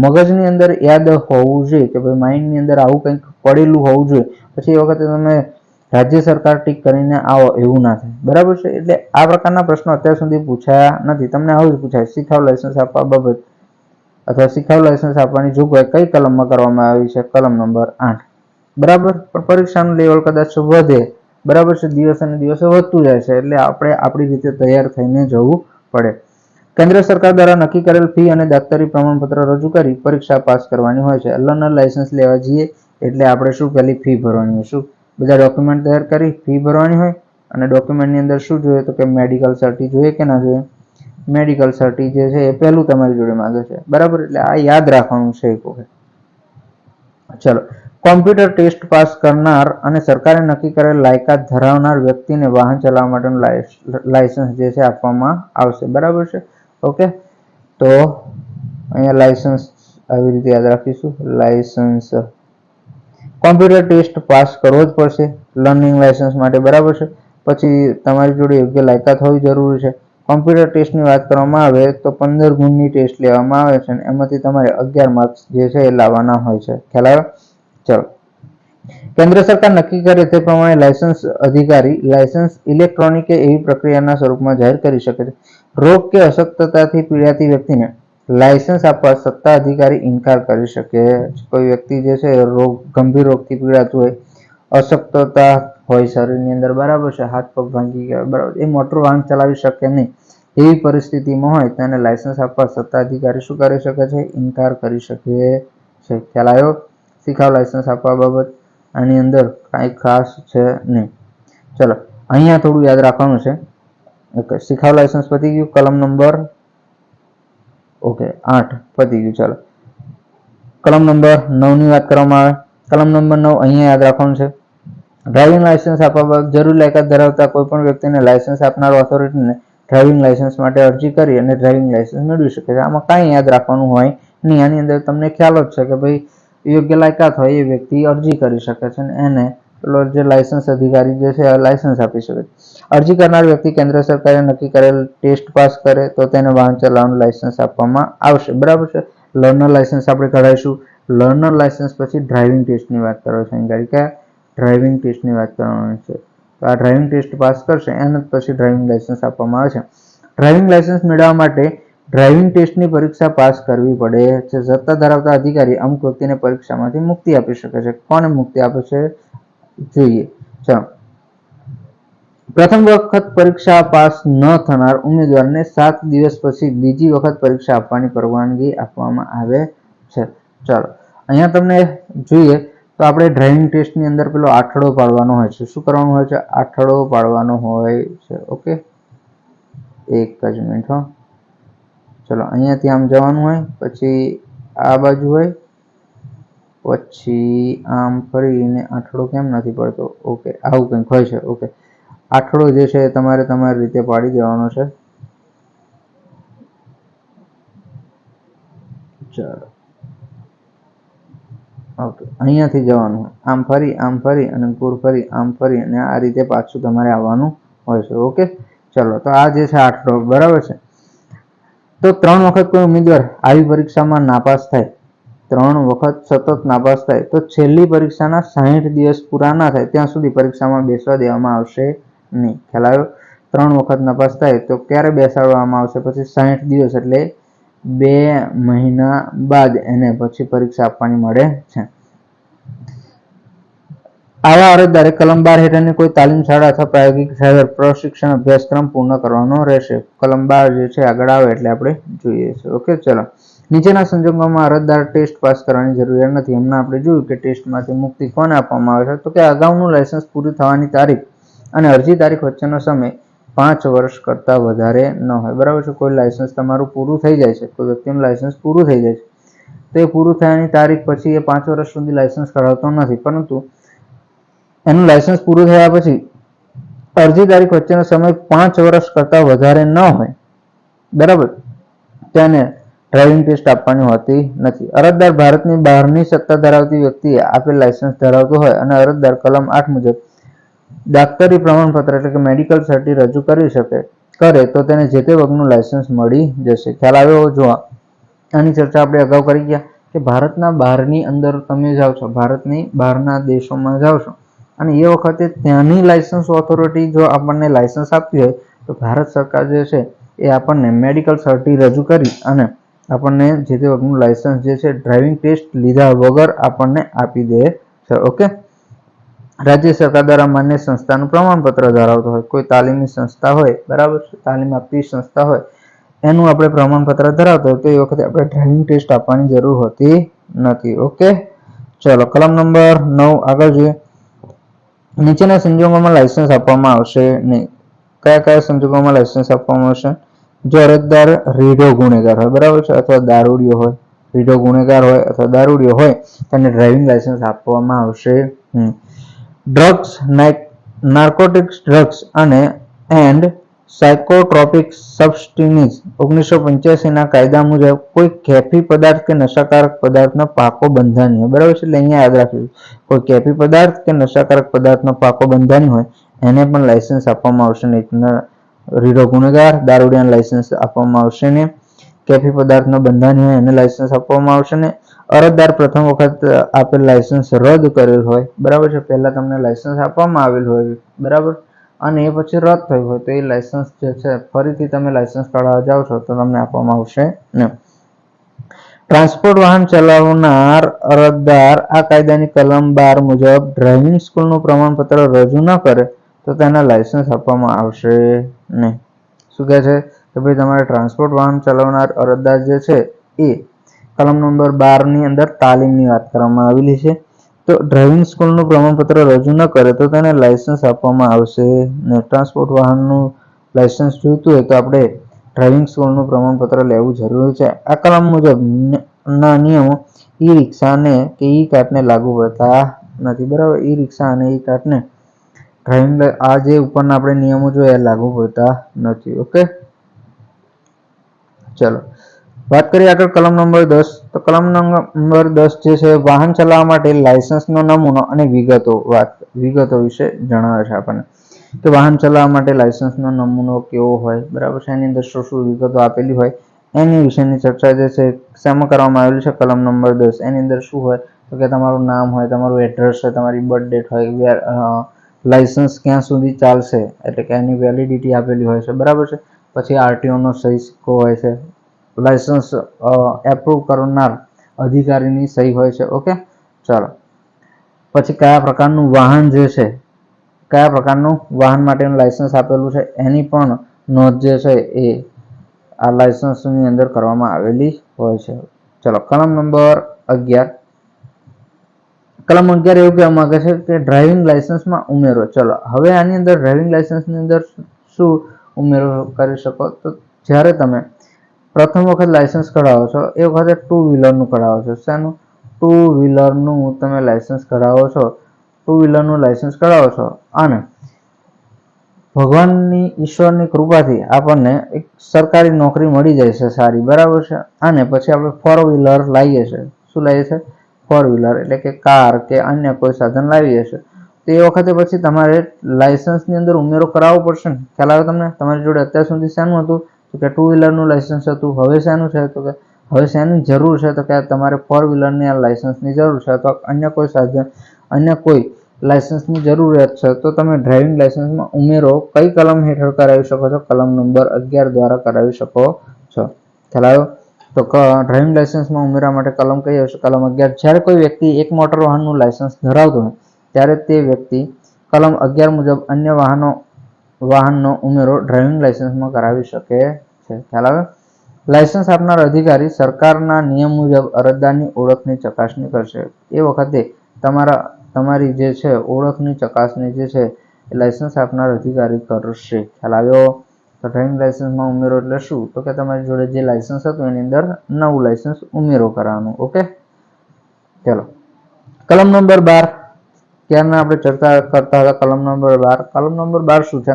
મગજની અંદર યાદ હોવું જોઈએ કે ભાઈ માઇન્ડની અંદર આવું કંઈક પડેલું હોવું જોઈએ. પછી એ વખતે તમે રાજ્ય સરકાર ટીક કરીને આવો એવું ના થાય. બરાબર છે? એટલે આ પ્રકારના પ્રશ્નો અત્યાર સુધી પૂછાયા નથી. તમને આવું જ પૂછાય શીખાવ લાયસન્સ આપવા બાબત અથવા શીખાવ લાયસન્સ આપવાની જોગવાઈ કઈ કલમમાં કરવામાં આવી છે? કલમ નંબર 8. બરાબર. પણ પરીક્ષાનું લેવલ કદાચ વધે. બરાબર છે? દિવસે ને દિવસે વધતું જાય છે એટલે આપણે આપણી રીતે તૈયાર થઈને જવું પડે. કેન્દ્ર સરકાર દ્વારા નક્કી કરેલ ફી અને દાખતરી પ્રમાણપત્ર રજૂ કરી પરીક્ષા પાસ કરવાની હોય છે. લર્નર લાયસન્સ લેવા જઈએ એટલે આપણે શું પહેલી ફી ભરવાની હોય. શું બધા ડોક્યુમેન્ટ તૈયાર કરી ફી ભરવાની હોય અને ડોક્યુમેન્ટની અંદર શું જોઈએ તો કે મેડિકલ સર્ટી જોઈએ કે ના જોઈએ? મેડિકલ સર્ટી જે છે એ પહેલું તમારી જોડે માંગે છે. બરાબર. એટલે આ યાદ રાખવાનું છે એક વખત. ચલો. કોમ્પ્યુટર ટેસ્ટ પાસ કરનાર અને સરકારે નક્કી કરેલ લાયકાત ધરાવનાર વ્યક્તિને વાહન ચલાવવા માટેનું લાયસન્સ જે છે આપવામાં આવશે. બરાબર છે? ઓકે. તો અહીંયા લાયસન્સ આવી રીતે યાદ રાખીશું. લાયસન્સ કોમ્પ્યુટર ટેસ્ટ પાસ કરવો જ પડશે લર્નિંગ લાયસન્સ માટે. બરાબર છે? પછી તમારી જોડે યોગ્ય લાયકાત હોવી જરૂરી છે. કોમ્પ્યુટર ટેસ્ટની વાત કરવામાં આવે તો 15 ગુણની ટેસ્ટ લેવામાં આવે છે અને એમાંથી તમારે 11 માર્ક્સ જે છે એ લાવવાના હોય છે. ખ્યાલ આવે? ચલો. કેન્દ્ર સરકાર નક્કી કરે તે પ્રમાણે લાયસન્સ અધિકારી લાયસન્સ ઇલેક્ટ્રોનિક કે એવી પ્રક્રિયાના સ્વરૂપમાં જાહેર કરી શકે છે. રોગ કે અશક્તતાથી પીડાતી વ્યક્તિને લાયસન્સ આપવા સત્તા અધિકારી ઇનકાર કરી શકે. કોઈ વ્યક્તિ જે છે ગંભીર રોગથી પીડાતું હોય, અશક્તતા હોય શરીરની અંદર, બરાબર છે, હાથ પગ ભાંગી ગયા, બરાબર, એ મોટર વાહન ચલાવી શકે નહીં એવી પરિસ્થિતિમાં હોય તેને લાયસન્સ આપવા સત્તા અધિકારી શું કરી શકે છે? ઇનકાર કરી શકે છે. ખ્યાલ આવ્યો? શીખાવ લાયસન્સ આપવા બાબત આની અંદર કાંઈ ખાસ છે નહીં. ચલો. અહીંયા થોડું યાદ રાખવાનું છે. ઓકે. શીખાવ લાયસન્સ પતી ગયું. કલમ નંબર 8 પતી ગયું. ચાલો. કલમ નંબર 9 ની વાત કરવામાં આવે. કલમ નંબર 9 અહીંયા યાદ રાખવાનું છે. ડ્રાઇવિંગ લાયસન્સ આપવા બાબત જરૂરી લાયકાત ધરાવતા કોઈ પણ વ્યક્તિને લાયસન્સ આપનાર ઓથોરિટીને ડ્રાઇવિંગ લાયસન્સ માટે અરજી કરી અને ડ્રાઇવિંગ લાયસન્સ મેળવી શકે છે. આમાં કાંઈ યાદ રાખવાનું હોય નહીં. આની અંદર તમને ખ્યાલ જ છે કે ભાઈ યોગ્ય લાયકાત હોય એ વ્યક્તિ અરજી કરી શકે છે અને એને પેલો જે લાયસન્સ અધિકારી જે છે લાયસન્સ આપી શકે છે. અરજી કરનાર વ્યક્તિ કેન્દ્ર સરકારે નક્કી કરેલ ટેસ્ટ પાસ કરે તો તેને વાહન ચલાવવાનું લાયસન્સ આપવામાં આવશે. બરાબર છે? લર્નર લાયસન્સ આપણે કઢાવીશું. લર્નર લાયસન્સ પછી ડ્રાઇવિંગ ટેસ્ટની વાત કરો છો. ગાડી કે ડ્રાઇવિંગ ટેસ્ટની વાત કરવાની છે. તો આ ડ્રાઇવિંગ ટેસ્ટ પાસ કરશે એને પછી ડ્રાઇવિંગ લાયસન્સ આપવામાં આવે છે. ડ્રાઇવિંગ લાયસન્સ મેળવવા માટે ડ્રાઇવિંગ ટેસ્ટની પરીક્ષા પાસ કરવી પડે છે. સત્તા ધરાવતા અધિકારી અમુક વ્યક્તિને પરીક્ષામાંથી મુક્તિ આપી શકે છે. કોને મુક્તિ આપે છે જોઈએ? ચાલો. પ્રથમ વખત પરીક્ષા પાસ ન થનાર ઉમેદવારને 7 દિવસ પછી બીજી વખત પરીક્ષા આપવાની પરવાનગી આપવામાં આવે છે. ચાલો. અહીંયા તમને જોઈએ તો આપણે ડ્રાઇવિંગ ટેસ્ટની અંદર પેલો આઠડો પાડવાનો હોય છે. શું કરવાનું હોય છે? આઠડો પાડવાનો હોય છે. ઓકે. એક જ મિનિટ હો. ચલો. અહીંયાથી આમ જવાનું હોય, પછી આ બાજુ હોય, પછી આમ ફરીને આઠડો કેમ નથી પડતો? ઓકે. આવું કંઈક હોય છે. ઓકે. આઠડો જે છે તમારે તમારી રીતે પાડી દેવાનો છે. ચાલો. ઓકે. અહીંયાથી જવાનું હોય, આમ ફરી અને પૂર ફરી આમ ફરી અને આ રીતે પાછું તમારે આવવાનું હોય છે. ઓકે. ચલો. તો આ જે છે આઠડો. બરાબર છે? તો 3 વખત કોઈ ઉમેદવાર આવી પરીક્ષામાં નાપાસ થાય, 3 વખત સતત નાપાસ થાય તો છેલ્લી પરીક્ષાના 60 દિવસ પૂરા ના થાય ત્યાં સુધી પરીક્ષામાં બેસવા દેવામાં આવશે નહીં. ખ્યાલ આવ્યો? 3 વખત નાપાસ થાય તો ક્યારે બેસાડવામાં આવશે? પછી 60 દિવસ એટલે 2 મહિના બાદ એને પછી પરીક્ષા આપવાની મળે છે. આવા અરજદારે કલમ 12 હેઠળની કોઈ તાલીમ શાળા અથવા પ્રાયોગિક પ્રશિક્ષણ અભ્યાસક્રમ પૂર્ણ કરવાનો રહેશે. કલમ 12 જે છે આગળ આવે એટલે આપણે જોઈએ છે. ઓકે, ચલો. નીચેના સંજોગોમાં અરજદાર ટેસ્ટ પાસ કરવાની જરૂરિયાત નથી. હમણાં આપણે જોયું કે ટેસ્ટમાંથી મુક્તિ કોને આપવામાં આવે છે, તો કે અગાઉનું લાયસન્સ પૂરું થવાની તારીખ અને અરજી તારીખ વચ્ચેનો સમય 5 વર્ષ કરતાં વધારે ન હોય. બરાબર છે. કોઈ લાયસન્સ તમારું પૂરું થઈ જાય છે, કોઈ વ્યક્તિનું લાયસન્સ પૂરું થઈ જાય છે, તો એ પૂરું થયાની તારીખ પછી એ 5 વર્ષ સુધી લાયસન્સ કઢાવતો નથી, પરંતુ એનું લાયસન્સ પૂરું થયા પછી અરજી તારીખ વચ્ચેનો સમય 5 વર્ષ કરતાં વધારે ન હોય, બરાબર, તેને ડ્રાઇવિંગ ટેસ્ટ આપવાની હોતી નથી. અરજદાર ભારતની બહારની સત્તા ધરાવતી વ્યક્તિએ આપેલ લાયસન્સ ધરાવતો હોય અને અરજદાર કલમ 8 મુજબ ડાક્ટરી પ્રમાણપત્ર એટલે કે મેડિકલ સર્ટી રજૂ કરે તો તેને જે તે વર્ગનું લાયસન્સ મળી જશે. ખ્યાલ આવ્યો? જો આની ચર્ચા આપણે અગાઉ કરી ગયા કે ભારતના બહારની અંદર તમે જાઓ છો, ભારતની બહારના દેશોમાં જાઓ છો અને એ વખતે ત્યાંની લાયસન્સ ઓથોરિટી જો આપણને લાયસન્સ આપતી હોય તો ભારત સરકાર જે છે એ આપણને મેડિકલ સર્ટી રજૂ કરી અને આપણને જે તે વર્ગનું લાયસન્સ જે છે ડ્રાઇવિંગ ટેસ્ટ લીધા વગર આપણને આપી દે છે. ઓકે, રાજ્ય સરકાર દ્વારા માન્ય સંસ્થાનું પ્રમાણપત્ર ધરાવતો હોય, કોઈ તાલીમી સંસ્થા હોય, બરાબર, તાલીમ આપતી સંસ્થા હોય, એનું આપણે પ્રમાણપત્ર ધરાવતો હોય તો એ વખતે આપણે ડ્રાઇવિંગ ટેસ્ટ આપવાની જરૂર હોતી નથી. ઓકે, ચલો. કલમ નંબર 9 આગળ જોઈએ. નીચેના સંજોગોમાં લાયસન્સ આપવામાં આવશે નહીં. કયા કયા સંજોગોમાં લાયસન્સ આપવામાં આવશે? જો અરજદાર રીઢો ગુનેગાર હોય, બરાબર છે, અથવા દારૂડિયો હોય, રીઢો ગુનેગાર હોય અથવા દારૂડિયો હોય, તેને ડ્રાઇવિંગ લાયસન્સ આપવામાં આવશે નહીં. Drugs, narcotics drugs and psychotropic substitutions 1985 ના કાયદા મુજબ કોઈ કેફી પદાર્થ કે નશાકારક પદાર્થનો પાકો બંધાની હોય, બરાબર છે, એટલે અહીંયા યાદ રાખજો, કોઈ કેફી પદાર્થ કે નશાકારક પદાર્થનો પાકો બંધાની હોય એને પણ લાયસન્સ આપવામાં આવશે નહીં. રીઢો ગુનેગાર, દારૂડિયાને લાયસન્સ આપવામાં આવશે નહીં. કેફી પદાર્થનો બંધાની હોય એને લાયસન્સ આપવામાં આવશે નહીં. અરજદાર પ્રથમ વખત આપેલ લાયસન્સ રદ કરેલ હોય, બરાબર છે, પહેલા તમને લાયસન્સ આપવામાં આવેલ હોય, બરાબર, અને એ પછી રદ થયું હોય તો એ લાયસન્સ જે છે ફરીથી તમે લાયસન્સ કઢાવવા જાઓ છો તો તમને આપવામાં આવશે નહીં. ટ્રાન્સપોર્ટ વાહન ચલાવનાર અરજદાર આ કાયદાની કલમ 12 મુજબ ડ્રાઇવિંગ સ્કૂલનું પ્રમાણપત્ર રજૂ ન કરે તો તેને લાયસન્સ આપવામાં આવશે નહીં. શું કહે છે કે ભાઈ તમારે ટ્રાન્સપોર્ટ વાહન ચલાવનાર અરજદાર જે છે એ કલમ નંબર 12 ની અંદર તાલીમની વાત કરવામાં આવેલી છે, તો ડ્રાઇવિંગ સ્કૂલનું પ્રમાણપત્ર રજૂ ન કરે તો તેને લાયસન્સ આપવામાં આવશે નહીં. ટ્રાન્સપોર્ટ વાહનનું લાયસન્સ જોઈતું હોય તો આપણે ડ્રાઇવિંગ સ્કૂલનું પ્રમાણપત્ર લેવું જરૂરી છે. આ કલમ મુજબ ના નિયમો ઈ રિક્ષાને કે ઈ કાર્ટને લાગુ પડતા નથી, બરાબર. ઈ રિક્ષા અને ઈ કાર્ટને ડ્રાઇવિંગ આ જે ઉપરના આપણે નિયમો જોયા લાગુ પડતા નથી. ઓકે, ચલો વાત કરીએ આગળ કલમ નંબર 10. તો કલમ નંબર 10 જે છે વાહન ચલાવવા માટે લાયસન્સનો નમૂનો અને વિગતો વિશે જણાવે છે આપણને કે વાહન ચલાવવા માટે લાયસન્સનો નમૂનો કેવો હોય, બરાબર છે, એની અંદર શું શું વિગતો આપેલી હોય એની વિશેની ચર્ચા જે છે શેમાં કરવામાં આવેલી છે? કલમ નંબર 10. એની અંદર શું હોય તો કે તમારું નામ હોય, તમારું એડ્રેસ હોય, તમારી બર્થ ડેટ હોય, લાયસન્સ ક્યાં સુધી ચાલશે એટલે કે એની વેલિડિટી આપેલી હોય છે, બરાબર છે. પછી આરટીઓનો સહી સિક્કો હોય છે, લાયસન્સ એપ્રુવ કરનાર અધિકારીની સહી હોય છે. ઓકે, ચાલો. પછી કયા પ્રકારનું વાહન જે છે, કયા પ્રકારનું વાહન માટેનું લાયસન્સ આપેલું છે એની પણ નોંધ જે છે એ આ લાયસન્સની અંદર કરવામાં આવેલી હોય છે. ચલો, કલમ નંબર 11. કલમ 11 એવું કહેવા માંગે છે કે ડ્રાઇવિંગ લાયસન્સમાં ઉમેરો. ચલો, હવે આની અંદર ડ્રાઇવિંગ લાયસન્સની અંદર શું ઉમેરો કરી શકો? તો જ્યારે તમે પ્રથમ વખત લાયસન્સ કઢાવો છો એ વખતે 2 વ્હીલરનું કઢાવો છો. શાનું? 2 વ્હીલરનું તમે લાયસન્સ કઢાવો છો, 2 વ્હીલરનું લાયસન્સ કઢાવો છો અને ભગવાનની ઈશ્વરની કૃપાથી આપણને એક સરકારી નોકરી મળી જાય છે સારી, બરાબર છે, અને પછી આપણે 4 વ્હીલર લાવીએ છીએ. શું લાવીએ છીએ? 4 વ્હીલર એટલે કે કાર કે અન્ય કોઈ સાધન લાવીએ છીએ. તો એ વખતે પછી તમારે લાયસન્સની અંદર ઉમેરો કરાવવો પડશે ને? ખ્યાલ આવે તમને? તમારી જોડે અત્યાર સુધી શેનું હતું તો કે 2 વ્હીલરનું લાયસન્સ હતું. હવે શેનું છે તો કે હવે શેની જરૂર છે તો કે તમારે 4 વ્હીલરની આ લાયસન્સની જરૂર છે અથવા અન્ય કોઈ સાધન, અન્ય કોઈ લાયસન્સની જરૂરિયાત છે તો તમે ડ્રાઇવિંગ લાયસન્સમાં ઉમેરો કઈ કલમ હેઠળ કરાવી શકો છો? કલમ નંબર 11 દ્વારા કરાવી શકો છો. ખ્યાલ આવ્યો? તો ડ્રાઇવિંગ લાયસન્સમાં ઉમેરા માટે કલમ કઈ હશે? કલમ 11. જ્યારે કોઈ વ્યક્તિ એક મોટર વાહનનું લાયસન્સ ધરાવતો હોય ત્યારે તે વ્યક્તિ કલમ 11 મુજબ અન્ય વાહનનો ઉમેરો ડ્રાઇવિંગ લાયસન્સમાં કરાવી શકે છે. ખ્યાલ આવે? લાયસન્સ આપનાર અધિકારી સરકારના નિયમ મુજબ અરજદારની ઓળખની ચકાસણી કરશે. એ વખતે તમારી જે છે ઓળખની ચકાસણી જે છે એ લાયસન્સ આપનાર અધિકારી કરશે. ખ્યાલ આવ્યો? તો ડ્રાઇવિંગ લાયસન્સમાં ઉમેરો એટલે શું? તો કે તમારી જોડે જે લાયસન્સ હતું એની અંદર નવું લાયસન્સ ઉમેરો કરવાનું. ઓકે, ચલો કલમ નંબર 12 ત્યારના આપણે ચર્ચા કરતા હતા. કલમ નંબર 12 કલમ નંબર 12 શું છે?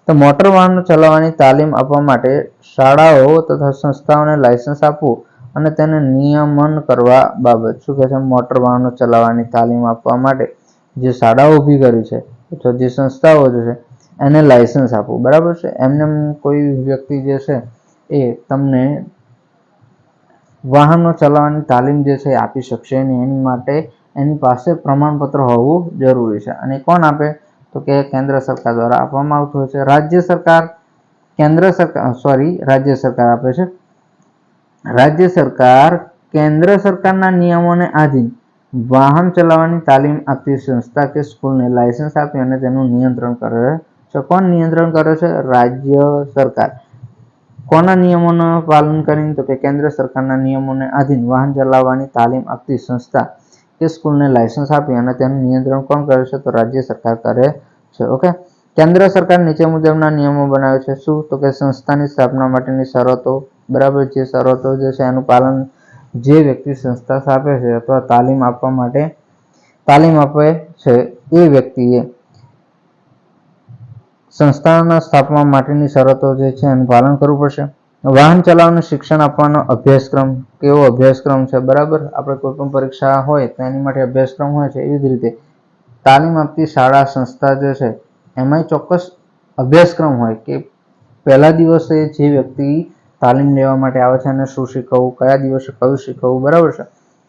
તો મોટર વાહન ચલાવવાની તાલીમ આપવા માટે શાળાઓ તથા સંસ્થાઓને લાયસન્સ આપવું અને તેને નિયમન કરવા બાબત. શું કહે છે? મોટર વાહનો ચલાવવાની તાલીમ આપવા માટે જે શાળાઓ ઊભી કરી છે અથવા જે સંસ્થાઓ જે છે એને લાયસન્સ આપવું. બરાબર છે? એમને કોઈ વ્યક્તિ જે છે એ તમને વાહનો ચલાવવાની તાલીમ જે છે આપી શકશે નહીં. એની માટે એની પાસે પ્રમાણપત્ર હોવું જરૂરી છે. અને કોણ આપે? તો કે કેન્દ્ર સરકાર દ્વારા આપવામાં આવતું હોય છે. રાજ્ય સરકાર આપે છે. રાજ્ય સરકાર કેન્દ્ર સરકારના નિયમોને આધીન વાહન ચલાવવાની તાલીમ આપતી સંસ્થા કે સ્કૂલને લાયસન્સ આપી અને તેનું નિયંત્રણ કરે છે. કોણ નિયંત્રણ કરે છે? રાજ્ય સરકાર. કોના નિયમોનું પાલન કરીને? તો કે કેન્દ્ર સરકારના નિયમોને આધીન વાહન ચલાવવાની તાલીમ આપતી સંસ્થા કે સ્કૂલને લાયસન્સ આપી અને તેનું નિયંત્રણ કોણ કરે છે? તો રાજ્ય સરકાર કરે છે. ઓકે, કેન્દ્ર સરકાર નીચે મુજબના નિયમો બનાવે છે. શું? તો કે સંસ્થાની સ્થાપના માટેની શરતો. બરાબર, જે શરતો જે છે એનું પાલન જે વ્યક્તિ સંસ્થા સ્થાપે છે અથવા તાલીમ આપે છે એ વ્યક્તિએ સંસ્થાના સ્થાપવા માટેની શરતો જે છે એનું પાલન કરવું પડશે. વાહન ચલાવવાનું શિક્ષણ આપવાનો અભ્યાસક્રમ. કેવો અભ્યાસક્રમ છે? બરાબર, આપણે કોઈ પણ પરીક્ષા હોય તો એની માટે અભ્યાસક્રમ હોય છે. એવી જ રીતે તાલીમ આપતી શાળા સંસ્થા જે છે એમાંય ચોક્કસ અભ્યાસક્રમ હોય કે પહેલા દિવસે જે વ્યક્તિ તાલીમ લેવા માટે આવે છે અને શું શીખવવું, કયા દિવસે કયું શીખવવું. બરાબર છે?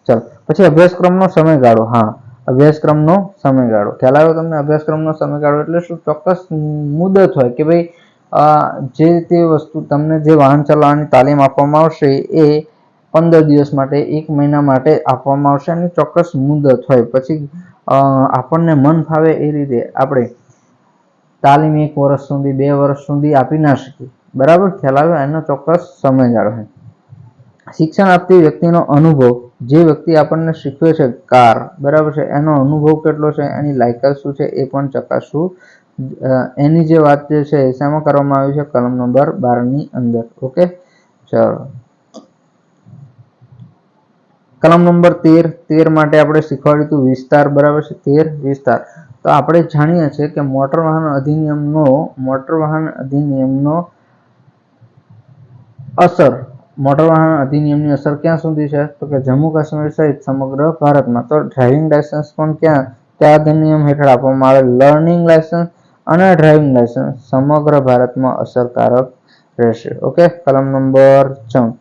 ચાલો, પછી અભ્યાસક્રમનો સમયગાળો. હા, અભ્યાસક્રમનો સમયગાળો ખ્યાલ આવ્યો તમને? અભ્યાસક્રમનો સમયગાળો એટલે શું? ચોક્કસ મુદત હોય કે ભાઈ જે તે વસ્તુ તમને જે વાહન ચલાવવાની તાલીમ આપવામાં આવશે એ 15 દિવસ માટે, 1 મહિના માટે આપવામાં આવશે અને ચોક્કસ મુદત હોય. પછી આપણને મન ફાવે એ રીતે આપણે તાલીમ 1 વર્ષ સુધી, 2 વર્ષ સુધી આપી ના શકીએ. બરાબર, ખ્યાલ આવ્યો? એનો ચોક્કસ સમયગાળો છે. શિક્ષણ આપતી વ્યક્તિનો અનુભવ. જે વ્યક્તિ આપણને શીખવે છે કાર, બરાબર છે, એનો અનુભવ કેટલો છે, એની લાયકાત શું છે એ પણ ચકાસવું. એની જે વાત જે છે એ શેમાં કરવામાં આવી છે? કલમ નંબર 12 ની અંદર. ઓકે, ચાલો કલમ નંબર 13 માટે આપણે શીખવાડ્યું હતું વિસ્તાર. બરાબર છે? 13 વિસ્તાર. તો આપણે જાણીએ છીએ કે મોટર વાહન અધિનિયમની અસર ક્યાં સુધી છે? તો કે જમ્મુ કાશ્મીર સહિત સમગ્ર ભારતમાં. તો ડ્રાઇવિંગ લાયસન્સ પણ કયા અધિનિયમ હેઠળ આપવામાં આવે? લર્નિંગ લાયસન્સ અને ડ્રાઇવિંગ લાયસન્સ સમગ્ર ભારતમાં અસરકારક રહેશે. ઓકે, કલમ નંબર 14.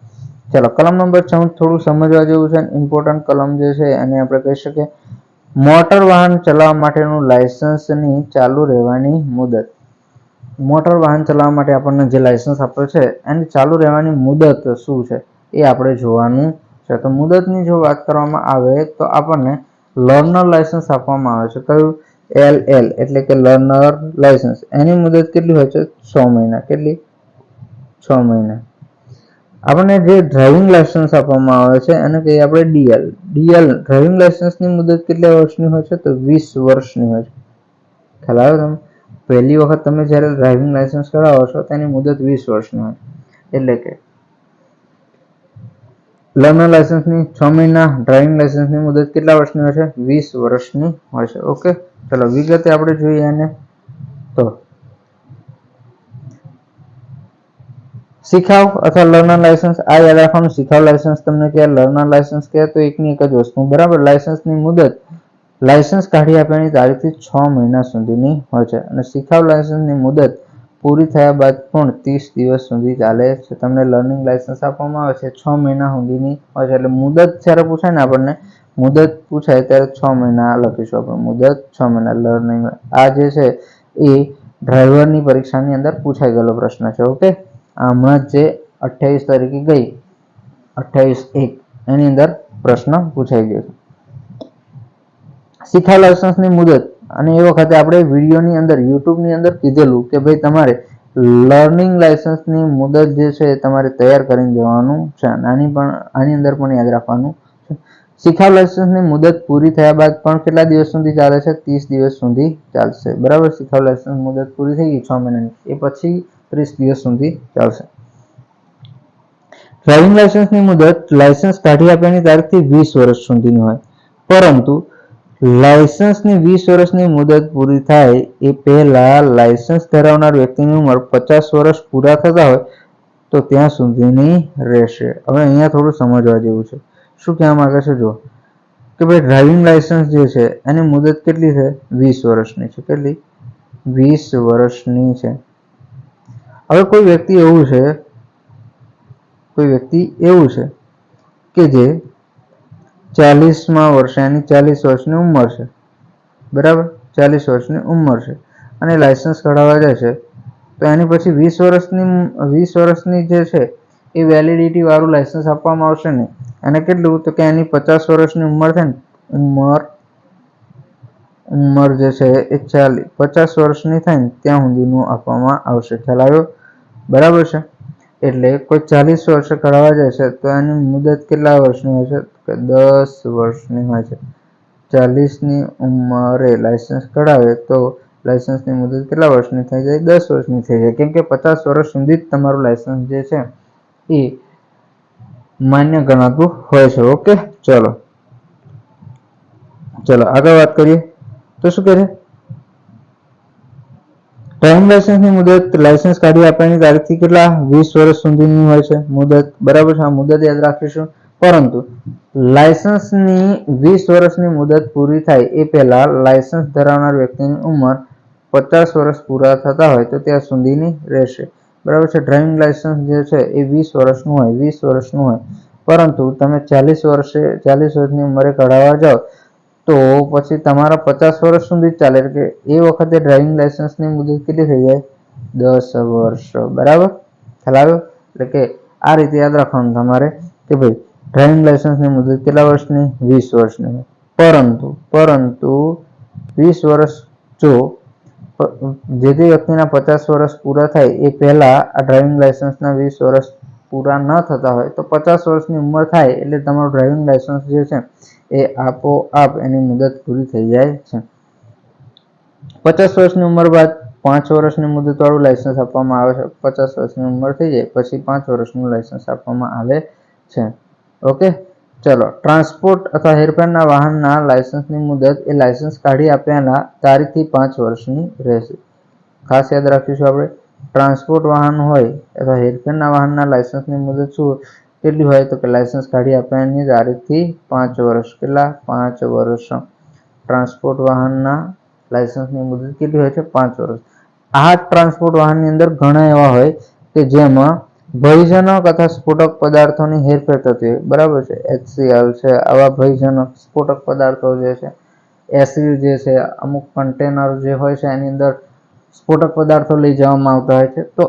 ચલો, કલમ નંબર 14 થોડું સમજવા જેવું છે. ઇમ્પોર્ટન્ટ કલમ જે છે એને આપણે કહી શકીએ. મોટર વાહન ચલાવવા માટેનું લાયસન્સની ચાલુ રહેવાની મુદત. મોટર વાહન ચલાવવા માટે આપણને જે લાયસન્સ આપ્યો છે એની ચાલુ રહેવાની મુદત શું છે એ આપણે જોવાનું છે. તો મુદતની જો વાત કરવામાં આવે તો આપણને લર્નર લાયસન્સ આપવામાં આવે છે. કયું? LL એટલે કે લર્નર લાયસન્સ. એની મુદત કેટલી હોય છે? 6 મહિના. કેટલી? 6 મહિના. આપણને જે ડ્રાઇવિંગ લાયસન્સ આપવામાં આવે છે એને કહીએ આપણે DL. ડ્રાઇવિંગ લાયસન્સની મુદત કેટલા વર્ષની હોય છે? તો 20 વર્ષની હોય છે. ખ્યાલ આવ્યો તમને? પહેલી વખત તમે જ્યારે ડ્રાઇવિંગ લાયસન્સ કરાવો છો તેની મુદત 20 વર્ષની હોય. એટલે કે લર્નર લાયસન્સની 6 મહિના, ડ્રાઇવિંગ લાયસન્સની મુદત કેટલા વર્ષની હોય છે? 20 વર્ષની હોય છે. ઓકે, ચલો વિગતે આપણે જોઈએ એને. તો શીખાવ અથવા લર્નર લાયસન્સ, આ યાદ રાખવાનું. શીખાવ લાયસન્સ તમને કહે, લર્નર લાયસન્સ કહે તો એકની એક જ વસ્તુ. બરાબર, લાયસન્સની મુદત લાયસન્સ કાઢી આપ્યાની તારીખથી 6 મહિના સુધીની હોય છે અને શીખાવ લાયસન્સની મુદત પૂરી થયા બાદ પણ 30 દિવસ સુધી ચાલે છે. તમને લર્નિંગ લાયસન્સ આપવામાં આવે છે 6 મહિના સુધીની હોય છે. એટલે મુદત જ્યારે પૂછાય ને આપણને મુદત પૂછાય ત્યારે 6 મહિના લખીશું આપણે. મુદત 6 મહિના લર્નિંગ. આ જે છે એ ડ્રાઈવરની પરીક્ષાની અંદર પૂછાઈ ગયેલો પ્રશ્ન છે. ઓકે, હમણાં જે 28 તારીખે ગઈ 28/1 એની અંદર પ્રશ્ન પૂછાઈ ગયો છે. શીખાવ લાયસન્સની મુદત અને એ વખતે આપણે વિડીયોની અંદર યુટ્યુબની અંદર કીધેલું કે ભાઈ તમારે લર્નિંગ લાયસન્સની મુદત જે છે એ તમારે તૈયાર કરીને જવાનું છે. આની અંદર પણ યાદ રાખવાનું છે. શિખાઉ લાયસન્સની મુદત પૂરી થયા બાદ પણ કેટલા દિવસ સુધી ચાલે છે? 30 દિવસ સુધી ચાલશે. બરાબર, શિખાઉ લાયસન્સ મુદત પૂરી થઈ ગઈ 6 મહિનાની, એ પછી 30 દિવસ સુધી ચાલશે. ડ્રાઇવિંગ લાયસન્સની મુદત લાયસન્સ કાઢી આપ્યાની તારીખથી 20 વર્ષ સુધીની હોય, પરંતુ લાયસન્સની 20 વર્ષની મુદત પૂરી થાય એ પહેલા લાયસન્સ ધરાવનાર વ્યક્તિની ઉંમર 50 વર્ષ પૂરા થતા હોય તો ત્યાં સુધીની રહેશે. હવે અહીંયા થોડું સમજવા જેવું છે. શું કહેવા માંગે છે? જો કે ભાઈ ડ્રાઇવિંગ લાયસન્સ જે છે એની મુદત કેટલી છે? 20 વર્ષની છે. કેટલી? 20 વર્ષની છે. હવે કોઈ વ્યક્તિ એવું છે કે જે 40મા વર્ષે, એની 40 વર્ષની ઉંમર છે. બરાબર, 40 વર્ષની ઉંમર છે અને લાયસન્સ કઢાવવા જાય છે તો એની પછી 20 વર્ષની જે છે એ વેલિડિટી વાળું લાયસન્સ આપવામાં આવશે ને. એને કેટલું? તો કે એની 50 વર્ષની ઉંમર છે ને, ઉંમર જે છે એ 50 વર્ષની થાય ને ત્યાં સુધીનું આપવામાં આવશે. ખ્યાલ આવ્યો? બરાબર છે. એટલે કોઈ 40 વર્ષે કઢાવવા જાય છે તો એની મુદત કેટલા વર્ષની હોય છે? કે 10 વર્ષની હોય છે. 40ની ઉંમરે લાયસન્સ કઢાવે તો લાયસન્સની મુદત કેટલા વર્ષની થઈ જાય? 10 વર્ષની થઈ જાય. કેમ કે 50 વર્ષ સુધી જ તમારું લાયસન્સ જે છે એ માન્ય ગણાતું હોય છે. ઓકે, ચલો આગળ વાત કરીએ તો શું કરે? ડ્રાઇવિંગ લાયસન્સની મુદત લાયસન્સ કાઢી આપવાની તારીખથી કેટલા? 20 વર્ષ સુધીની હોય છે મુદત. બરાબર છે, આ મુદત યાદ રાખીશું. પરંતુ લાયસન્સની 20 વર્ષની મુદત પૂરી થાય એ પહેલા લાયસન્સ ધરાવનાર વ્યક્તિની ઉંમર 50 વર્ષ પૂરા થતા હોય તો ત્યાં સુધીની રહેશે. બરાબર છે. ડ્રાઇવિંગ લાયસન્સ જે છે એ 20 વર્ષનું હોય, પરંતુ તમે 40 વર્ષની ઉંમરે કઢાવવા જાઓ તો પછી તમારા 50 વર્ષ સુધી ચાલે. એટલે કે એ વખતે ડ્રાઇવિંગ લાયસન્સની મુદત કેટલી થઈ જાય? 10 વર્ષ. બરાબર, ખ્યાલ આવ્યો? એટલે કે આ રીતે યાદ રાખવાનું તમારે કે ભાઈ ડ્રાઇવિંગ લાયસન્સની મુદત કેટલા વર્ષની? 20 વર્ષની. પરંતુ 20 વર્ષ જો જે તે વ્યક્તિના 50 વર્ષ પૂરા થાય એ પહેલા આ ડ્રાઇવિંગ લાયસન્સના 20 વર્ષ પૂરા ન થતા હોય તો 50 વર્ષની ઉંમર થાય એટલે તમારું ડ્રાઇવિંગ લાયસન્સ જે છે એ આપોઆપ એની મુદત પૂરી થઈ જાય છે. 50 વર્ષની ઉંમર બાદ 5 વર્ષની મુદત વાળું લાયસન્સ આપવામાં આવે છે. 50 વર્ષની ઉંમર થઈ જાય પછી 5 વર્ષનું લાયસન્સ આપવામાં આવે છે. ઓકે, ચલો. ટ્રાન્સપોર્ટ અથવા હેરફેરના વાહનના લાયસન્સની મુદત એ લાયસન્સ કાઢી આપ્યાના તારીખથી 5 વર્ષની રહેશે. ખાસ યાદ રાખીશું આપણે. ટ્રાન્સપોર્ટ વાહન હોય અથવા હેરફેરના વાહનના લાયસન્સની મુદત કેટલી હોય? તો કે લાયસન્સ કાઢી આપ્યાની તારીખથી 5 વર્ષ. કેટલા? 5 વર્ષ. ટ્રાન્સપોર્ટ વાહનના લાયસન્સની મુદત કેટલી હોય છે? 5 વર્ષ. આ ટ્રાન્સપોર્ટ વાહનની અંદર ઘણા એવા હોય કે જેમાં ભયજનક અથવા સ્ફોટક પદાર્થોની હેરફેર થતી હોય. બરાબર છે. HCL છે, આવા ભયજનક સ્ફોટક પદાર્થો જે છે, એસિડ જે છે, અમુક કન્ટેનર જે હોય છે એની અંદર સ્ફોટક પદાર્થો લઈ જવામાં આવતા હોય છે. તો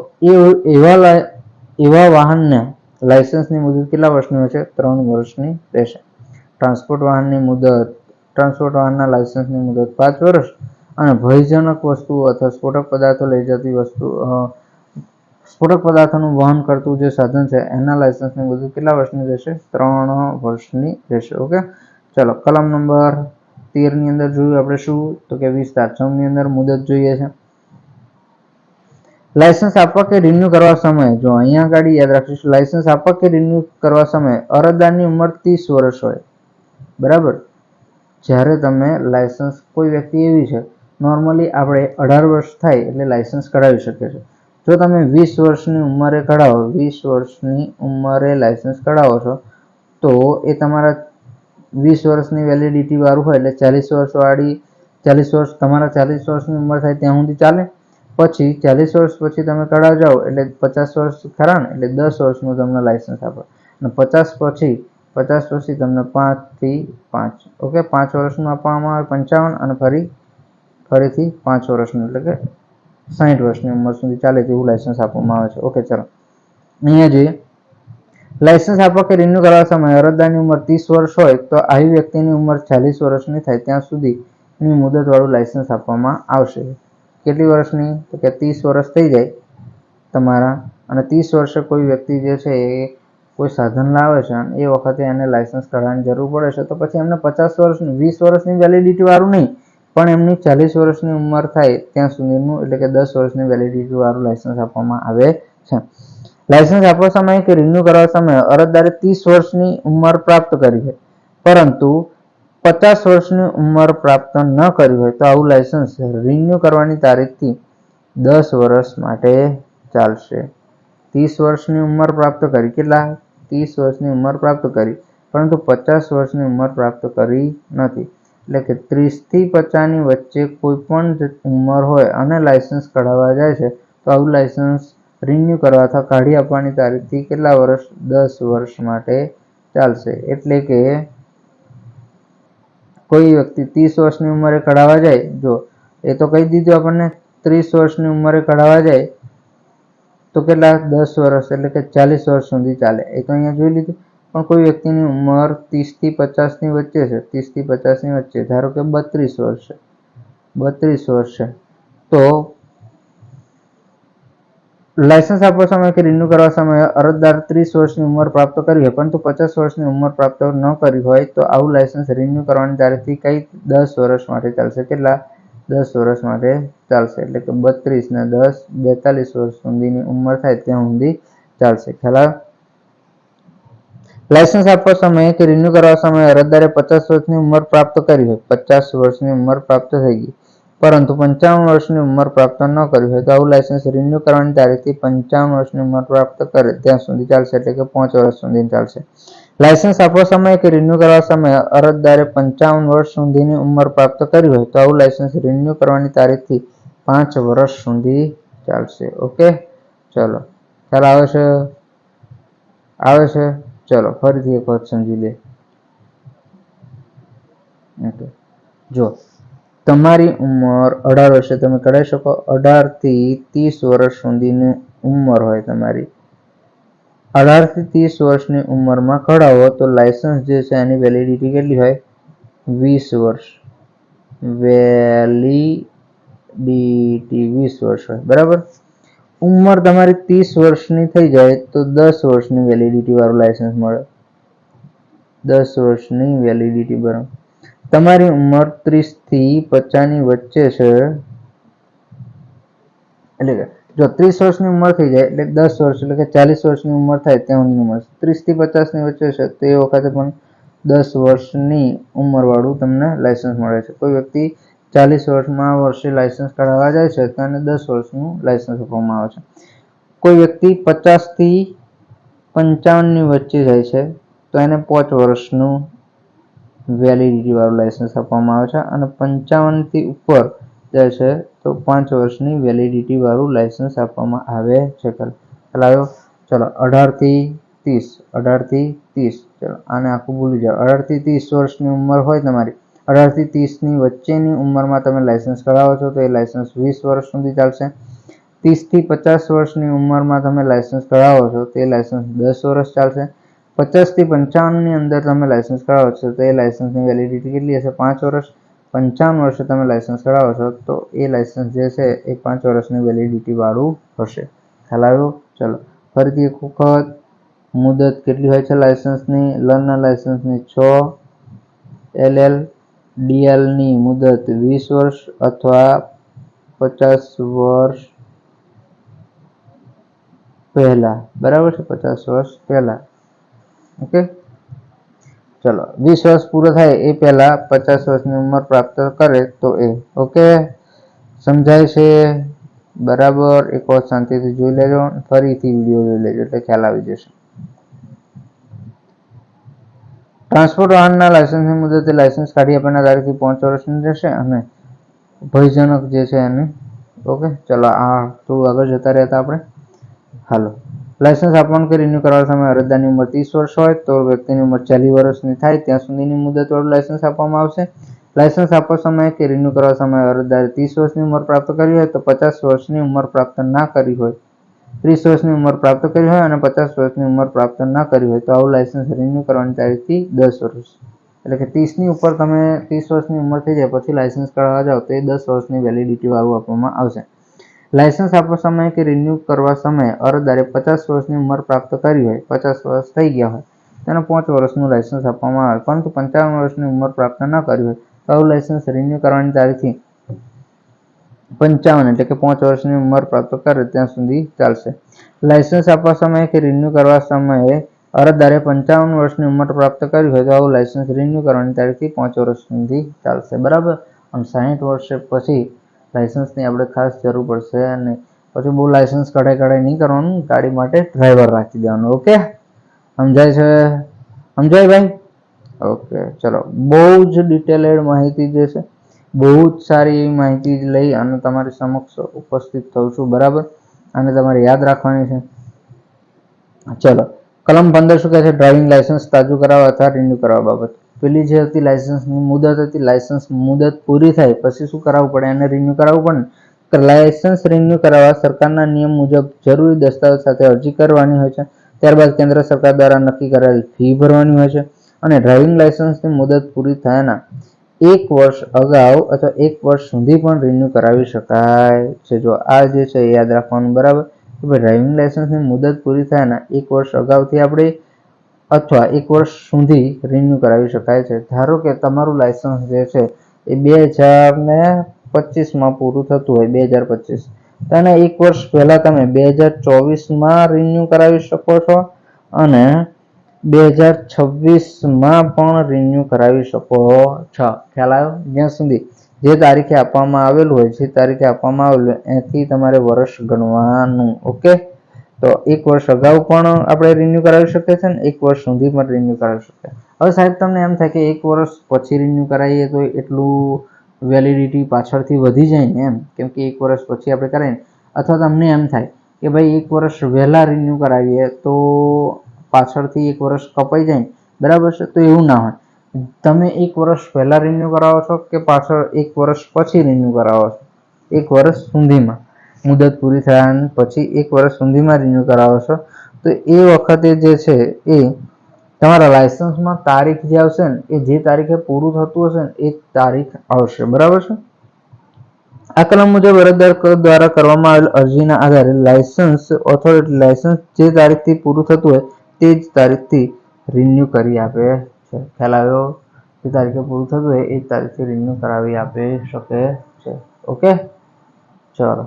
એવા વાહનને લાયસન્સની મુદત કેટલા વર્ષની હોય છે? 3 વર્ષની રહેશે. ટ્રાન્સપોર્ટ વાહનના લાયસન્સની મુદત 5 વર્ષ અને ભયજનક વસ્તુઓ અથવા સ્ફોટક પદાર્થો લઈ જતી સ્ફોટક પદાર્થોનું વહન કરતું જે સાધન છે એના લાયસન્સની મુદત કેટલા વર્ષની રહેશે? 3 વર્ષની રહેશે. ઓકે, ચલો. કલમ નંબર 13 ની અંદર જોયું આપણે શું? તો કે વિસ્તાર. 14 ની અંદર મુદત જોઈએ છે. લાયસન્સ આપવા કે રિન્યુ કરવા સમયે, જો અહીંયા આગળ યાદ રાખીશું, લાયસન્સ આપવા કે રિન્યુ કરવા સમયે અરજદારની ઉંમર 30 વર્ષ હોય. બરાબર. જ્યારે તમે લાયસન્સ, કોઈ વ્યક્તિ એવી છે, નોર્મલી આપણે 18 વર્ષ થાય એટલે લાયસન્સ કઢાવી શકીએ છીએ. જો તમે 20 વર્ષની ઉંમરે કઢાવો, 20 વર્ષની ઉંમરે લાયસન્સ કઢાવો છો તો એ તમારા 20 વર્ષની વેલિડિટી વાળું હોય એટલે 40 વર્ષ તમારા 40 વર્ષની ઉંમર થાય ત્યાં સુધી ચાલે. પછી 40 વર્ષ પછી તમે કઢાવ જાઓ એટલે 50 વર્ષ ખરા ને, એટલે 10 વર્ષનું તમને લાયસન્સ આપે અને 50 પછી તમને 5 થી 5. ઓકે, 5 વર્ષનું આપવામાં આવે 55 અને ફરીથી 5 વર્ષનું એટલે કે 60 વર્ષની ઉંમર સુધી ચાલે તેવું લાયસન્સ આપવામાં આવે છે. ઓકે, ચલો અહીંયા જોઈએ. લાયસન્સ આપવા કે રિન્યુ કરવા સમયે અરજદારની ઉંમર 30 વર્ષ હોય તો આવી વ્યક્તિની ઉંમર 40 વર્ષની થાય ત્યાં સુધી ની મુદતવાળું લાયસન્સ આપવામાં આવશે. કેટલી વર્ષની? તો કે 30 વર્ષ થઈ જાય તમારા, અને 30 વર્ષે કોઈ વ્યક્તિ જે છે એ કોઈ સાધન લાવે છે અને એ વખતે એને લાયસન્સ કઢાવવાની જરૂર પડે છે, તો પછી એમને 50 વર્ષની 20 વર્ષની વેલિડિટી વાળું નહીં, પણ એમની 40 વર્ષની ઉંમર થાય ત્યાં સુધીનું, એટલે કે 10 વર્ષની વેલિડિટી વાળું લાયસન્સ આપવામાં આવે છે. લાયસન્સ આપવા સમયે કે રિન્યુ કરવા સમયે અરજદારે 30 વર્ષની ઉંમર પ્રાપ્ત કરી છે, પરંતુ 50 વર્ષની ઉંમર પ્રાપ્ત ન કરી હોય તો આવું લાયસન્સ રિન્યુ કરવાની તારીખથી 10 વર્ષ માટે ચાલશે. 30 વર્ષની ઉંમર પ્રાપ્ત કરી, કેટલા? 30 વર્ષની ઉંમર પ્રાપ્ત કરી, પરંતુ 50 વર્ષની ઉંમર પ્રાપ્ત કરી નથી. એટલે કે 30 થી 50 ની વચ્ચે કોઈ પણ ઉંમર હોય અને લાયસન્સ કઢાવવા જાય છે, તો આવું લાયસન્સ રિન્યુ કરવા અથવા કાઢી આપવાની તારીખથી કેટલા વર્ષ? 10 વર્ષ માટે ચાલશે. એટલે કે કોઈ વ્યક્તિ 30 વર્ષની ઉંમરે કઢાવવા જાય, જો એ તો કહી દીધું આપણને 30 વર્ષની ઉંમરે કઢાવવા જાય તો કેટલા? 10 વર્ષ, એટલે કે 40 વર્ષ સુધી ચાલે. એ તો અહીંયા જોઈ લીધું. પણ કોઈ વ્યક્તિની ઉંમર 30 થી 50 ની વચ્ચે છે, 30 થી 50 ની વચ્ચે, ધારો કે 32 વર્ષ છે, 32 વર્ષ છે, તો લાયસન્સ આપવા સમયે કે રિન્યુ કરવા સમયે અરજદાર 30 વર્ષની ઉંમર પ્રાપ્ત કરી હોય, પરંતુ 50 વર્ષની ઉંમર પ્રાપ્ત ન કરી હોય તો આવું લાયસન્સ રિન્યુ કરવાની તારીખથી કઈ 10 વર્ષ માટે ચાલશે. કેટલા? 10 વર્ષ માટે ચાલશે. એટલે કે 32 ને 10 42 વર્ષ સુધીની ઉંમર થાય ત્યાં સુધી ચાલશે. ખ્યાલ? લાયસન્સ આપવા સમયે કે રિન્યુ કરવા સમયે અરજદારે 50 વર્ષની ઉંમર પ્રાપ્ત કરી હોય, 50 વર્ષની ઉંમર પ્રાપ્ત થઈ ગઈ, પરંતુ 55 વર્ષની ઉંમર પ્રાપ્ત ન કરી હોય તો આવું લાયસન્સ રિન્યુ કરવાની તારીખથી 55 વર્ષની ઉંમર પ્રાપ્ત કરે ત્યાં સુધી ચાલશે. એટલે કે 5 વર્ષ સુધી ચાલશે. લાયસન્સ આપવા સમયે કે રિન્યુ કરવા સમયે અરજદારે 55 વર્ષ સુધીની ઉંમર પ્રાપ્ત કરી હોય તો આવું લાયસન્સ રિન્યુ કરવાની તારીખથી 5 વર્ષ સુધી ચાલશે. ઓકે, ચલો, ખ્યાલ આવે છે? આવે છે? ચલો ફરીથી એક વખત સમજી લે. ઓકે, જો તમારી ઉંમર 18 વર્ષે તમે કઢાવી શકો. 18 થી 30 વર્ષ સુધીની ઉંમર હોય તમારી, 18 થી 30 વર્ષની ઉંમરમાં કઢાવો તો લાયસન્સ જે છે એની વેલિડિટી કેટલી હોય? 20 વર્ષ. વેલિડિટી 20 વર્ષ હોય, બરાબર. ઉંમર તમારી 30 વર્ષની થઈ જાય તો 10 વર્ષની વેલિડિટી વાળું લાયસન્સ મળે. 10 વર્ષની વેલિડિટી, બરાબર. તમારી ઉંમર 30 થી 50 ની વચ્ચે છે, એટલે કે જો 30 વર્ષની ઉંમર થઈ જાય એટલે 10 વર્ષ, એટલે કે 40 વર્ષની ઉંમર થાય ત્યાં સુધી મળશે. 30 થી 50 ની વચ્ચે છે તો એ વખતે પણ 10 વર્ષની ઉંમર વાળું તમને લાયસન્સ મળે છે. કોઈ વ્યક્તિ 40 વર્ષે લાયસન્સ કઢાવવા જાય છે તો એને 10 વર્ષનું લાયસન્સ આપવામાં આવે છે. કોઈ વ્યક્તિ 50 થી 55 ની વચ્ચે જાય છે તો એને 5 વર્ષનું વેલિડિટી વાળું લાયસન્સ આપવામાં આવે છે, અને 55 થી ઉપર જાય છે તો 5 વર્ષની વેલિડિટી વાળું લાયસન્સ આપવામાં આવે છે. ખ્યાલ આવ્યો? ચલો 18 થી 30, 18 થી 30, ચલો આને આખું ભૂલી જાઓ. 18 થી 30 વર્ષની ઉંમર હોય તમારી, 18 થી 30 ની વચ્ચેની ઉંમરમાં તમે લાયસન્સ કઢાવો છો તો એ લાયસન્સ 20 વર્ષ સુધી ચાલશે. 30 થી 50 વર્ષની ઉંમરમાં તમે લાયસન્સ કઢાવો છો તો એ લાયસન્સ 10 વર્ષ ચાલશે. 50 થી 55 ની અંદર તમે લાયસન્સ કઢાવો છો તો એ લાયસન્સની વેલિડિટી કેટલી હશે? 5 વર્ષ. 55 વર્ષે તમે લાયસન્સ કઢાવો છો તો એ લાયસન્સ જે છે એ 5 વર્ષની વેલિડિટી વાળું હશે. ખ્યાલ આવ્યો? ચલો ફરીથી એક વખત, મુદત કેટલી હોય છે લાયસન્સની? લર્નર લાયસન્સની 6, LL DL ની મુદત 20 વર્ષ અથવા 50 વર્ષ પહેલા, બરાબર છે? 50 વર્ષ પહેલા. ઓકે, ચલો 20 વર્ષ પૂરો થાય એ પહેલા 50 વર્ષની ઉંમર પ્રાપ્ત કરે તો એ. ઓકે, સમજાય છે? બરાબર. એક વખત શાંતિથી જોઈ લેજો, ફરીથી વિડીયો જોઈ લેજો એટલે ખ્યાલ આવી જશે. ટ્રાન્સપોર્ટ વાહનના લાયસન્સની મુદતે લાયસન્સ કાઢી આપવાના તારીખથી 5 વર્ષની રહેશે અને ભયજનક જે છે એની. ઓકે, ચલો આ થોડું આગળ જતા રહેતા આપણે. હાલો, લાયસન્સ આપવાનું કે રિન્યુ કરવા સમયે અરજદારની ઉંમર 30 વર્ષ હોય તો વ્યક્તિની ઉંમર 40 વર્ષની થાય ત્યાં સુધીની મુદતવાળું લાયસન્સ આપવામાં આવશે. લાયસન્સ આપવા સમયે કે રિન્યુ કરવા સમયે અરજદારે 30 વર્ષની ઉંમર પ્રાપ્ત કરી હોય તો 50 વર્ષની ઉંમર પ્રાપ્ત ના કરી હોય, 30 વર્ષની ઉંમર પ્રાપ્ત કરી હોય અને 50 વર્ષની ઉંમર પ્રાપ્ત ના કરી હોય તો આવું લાયસન્સ રિન્યુ કરવાની તારીખથી 10 વર્ષ એટલે કે 30 ની ઉપર તમે 30 વર્ષની ઉંમર થઈ જાય પછી લાયસન્સ કઢાવવા જાઓ તો એ 10 વર્ષની વેલિડિટી વાળું આપવામાં આવશે. લાયસન્સ આપવા સમયે કે રિન્યુ કરવા સમયે અરજદારે 50 વર્ષની ઉંમર પ્રાપ્ત કરી હોય, 50 વર્ષ થઈ ગયા હોય તેને 5 વર્ષનું લાયસન્સ આપવામાં આવે, પરંતુ 55 વર્ષની ઉંમર પ્રાપ્ત ન કરી હોય તો આવું લાયસન્સ રિન્યુ કરવાની તારીખથી 55 એટલે કે 5 વર્ષની ઉંમર પ્રાપ્ત કરે ત્યાં સુધી ચાલશે. લાયસન્સ આપવા સમયે કે રિન્યુ કરવા સમયે અરજદારે 55 વર્ષની ઉંમર પ્રાપ્ત કરી હોય તો આવું લાયસન્સ રિન્યુ કરવાની તારીખથી 5 વર્ષ સુધી ચાલશે. બરાબર. અને 60 વર્ષે પછી લાયસન્સની આપણે ખાસ જરૂર પડશે અને પછી બહુ લાયસન્સ કઢાઈ નહીં કરવાનું, ગાડી માટે ડ્રાઈવર રાખી દેવાનો. ઓકે, સમજાય છે? સમજાય ભાઈ? ઓકે, ચલો. બહુ જ ડિટેલેડ માહિતી જે છે, બહુ જ સારી એવી માહિતી લઈ અને તમારી સમક્ષ ઉપસ્થિત થઉં છું. બરાબર, અને તમારે યાદ રાખવાની છે. ચલો, કલમ 15 શું કહે છે? ડ્રાઇવિંગ લાયસન્સ તાજું કરાવવા અથવા રિન્યુ કરવા બાબત. પેલી જે હતી લાયસન્સની મુદત હતી, લાયસન્સ મુદત પૂરી થાય પછી શું કરાવવું પડે? એને રિન્યુ કરાવવું પડે. લાયસન્સ રિન્યુ કરાવવા સરકારના નિયમ મુજબ જરૂરી દસ્તાવેજ સાથે અરજી કરવાની હોય છે. ત્યારબાદ કેન્દ્ર સરકાર દ્વારા નક્કી કરેલ ફી ભરવાની હોય છે અને ડ્રાઇવિંગ લાયસન્સની મુદત પૂરી થયાના 1 વર્ષ અગાઉ અથવા 1 વર્ષ સુધી પણ રિન્યુ કરાવી શકાય છે. જો આ જે છે યાદ રાખવાનું. બરાબર, કે ભાઈ ડ્રાઇવિંગ લાયસન્સની મુદત પૂરી થયાના 1 વર્ષ અગાઉથી આપણે અથવા 1 વર્ષ સુધી રિન્યુ કરાવી શકાય છે. ધારો કે તમારું લાયસન્સ જે છે એ 2025માં પૂરું થતું હોય, 2025, તો એને 1 વર્ષ પહેલા તમે 2024માં રિન્યુ કરાવી શકો છો અને 2026માં પણ રિન્યુ કરાવી શકો છો. ખ્યાલ આવ્યો? જ્યાં સુધી જે તારીખે આપવામાં આવેલું હોય, જે તારીખે આપવામાં આવેલું એથી તમારે વર્ષ ગણવાનું. ઓકે, તો 1 વર્ષ અગાઉ પણ આપણે રિન્યુ કરાવી શકીએ છીએ ને 1 વર્ષ સુધી પણ રિન્યુ કરાવી શકીએ. હવે સાહેબ તમને એમ થાય કે 1 વર્ષ પછી રિન્યુ કરાવીએ તો એટલું વેલિડિટી પાછળથી વધી જાય ને, એમ કેમ કે 1 વર્ષ પછી આપણે કરાવીએ, અથવા તમને એમ થાય કે ભાઈ 1 વર્ષ વહેલા રિન્યુ કરાવીએ તો પાછળથી 1 વર્ષ કપાઈ જાય. બરાબર છે? તો એવું ના હોય. તમે 1 વર્ષ પહેલા રિન્યુ કરાવો છો કે પાછળ 1 વર્ષ પછી રિન્યુ કરાવો છો? 1 વર્ષ સુધીમાં મુદત પૂરી થયા પછી 1 વર્ષ સુધીમાં રિન્યુ કરાવો છો તો એ વખતે જે છે એ તમારા લાયસન્સમાં તારીખ જે આવશે ને એ જે તારીખે પૂરું થતું હશે ને એ તારીખ આવશે. બરાબર છે? આ કલમ મુજબ અરજદાર દ્વારા કરવામાં આવેલ અરજીના આધારે લાયસન્સ ઓથોરિટી લાયસન્સ જે તારીખથી પૂરું થતું હોય તે જ તારીખથી રિન્યુ કરી આપે છે. ખ્યાલ આવ્યો? જે તારીખે પૂરું થતું હોય એ જ તારીખથી રિન્યુ કરાવી આપી શકે છે. ઓકે, ચલો.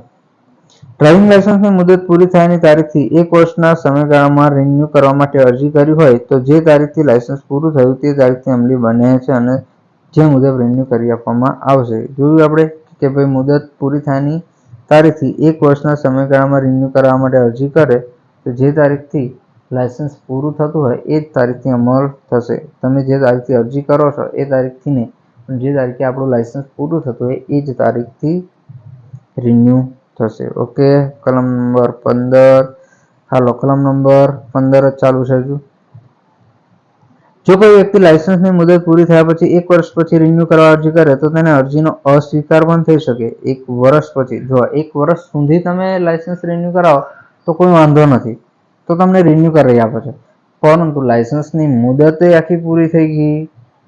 ડ્રાઇવિંગ લાયસન્સની મુદત પૂરી થયાની તારીખથી 1 વર્ષના સમયગાળામાં રિન્યુ કરવા માટે અરજી કરી હોય તો જે તારીખથી લાયસન્સ પૂરું થયું તે તારીખથી અમલી બને છે અને જે મુજબ રિન્યુ કરી આપવામાં આવશે. જોયું આપણે કે ભાઈ મુદત પૂરી થયાની તારીખથી 1 વર્ષના સમયગાળામાં રિન્યુ કરવા માટે અરજી કરે તો જે તારીખથી લાયસન્સ પૂરું થતું હોય એ જ તારીખથી અમલ થશે. તમે જે તારીખથી અરજી કરો છો એ તારીખથી નહીં, પણ જે તારીખે આપણું લાયસન્સ પૂરું થતું હોય એ જ તારીખથી રિન્યુ થશે. ઓકે, કલમ નંબર 15. હાલો, કલમ નંબર 15 જ ચાલુ છે હજુ. જો કોઈ વ્યક્તિ લાયસન્સની મુદત પૂરી થયા પછી 1 વર્ષ પછી રિન્યુ કરવા અરજી કરે તો તેને અરજીનો અસ્વીકાર પણ થઈ શકે. 1 વર્ષ પછી, જો 1 વર્ષ સુધી તમે લાયસન્સ રિન્યુ કરાવો તો કોઈ વાંધો નથી, તો તમને રિન્યુ કરી આપે છે. પરંતુ લાયસન્સની મુદત આખી પૂરી થઈ ગઈ.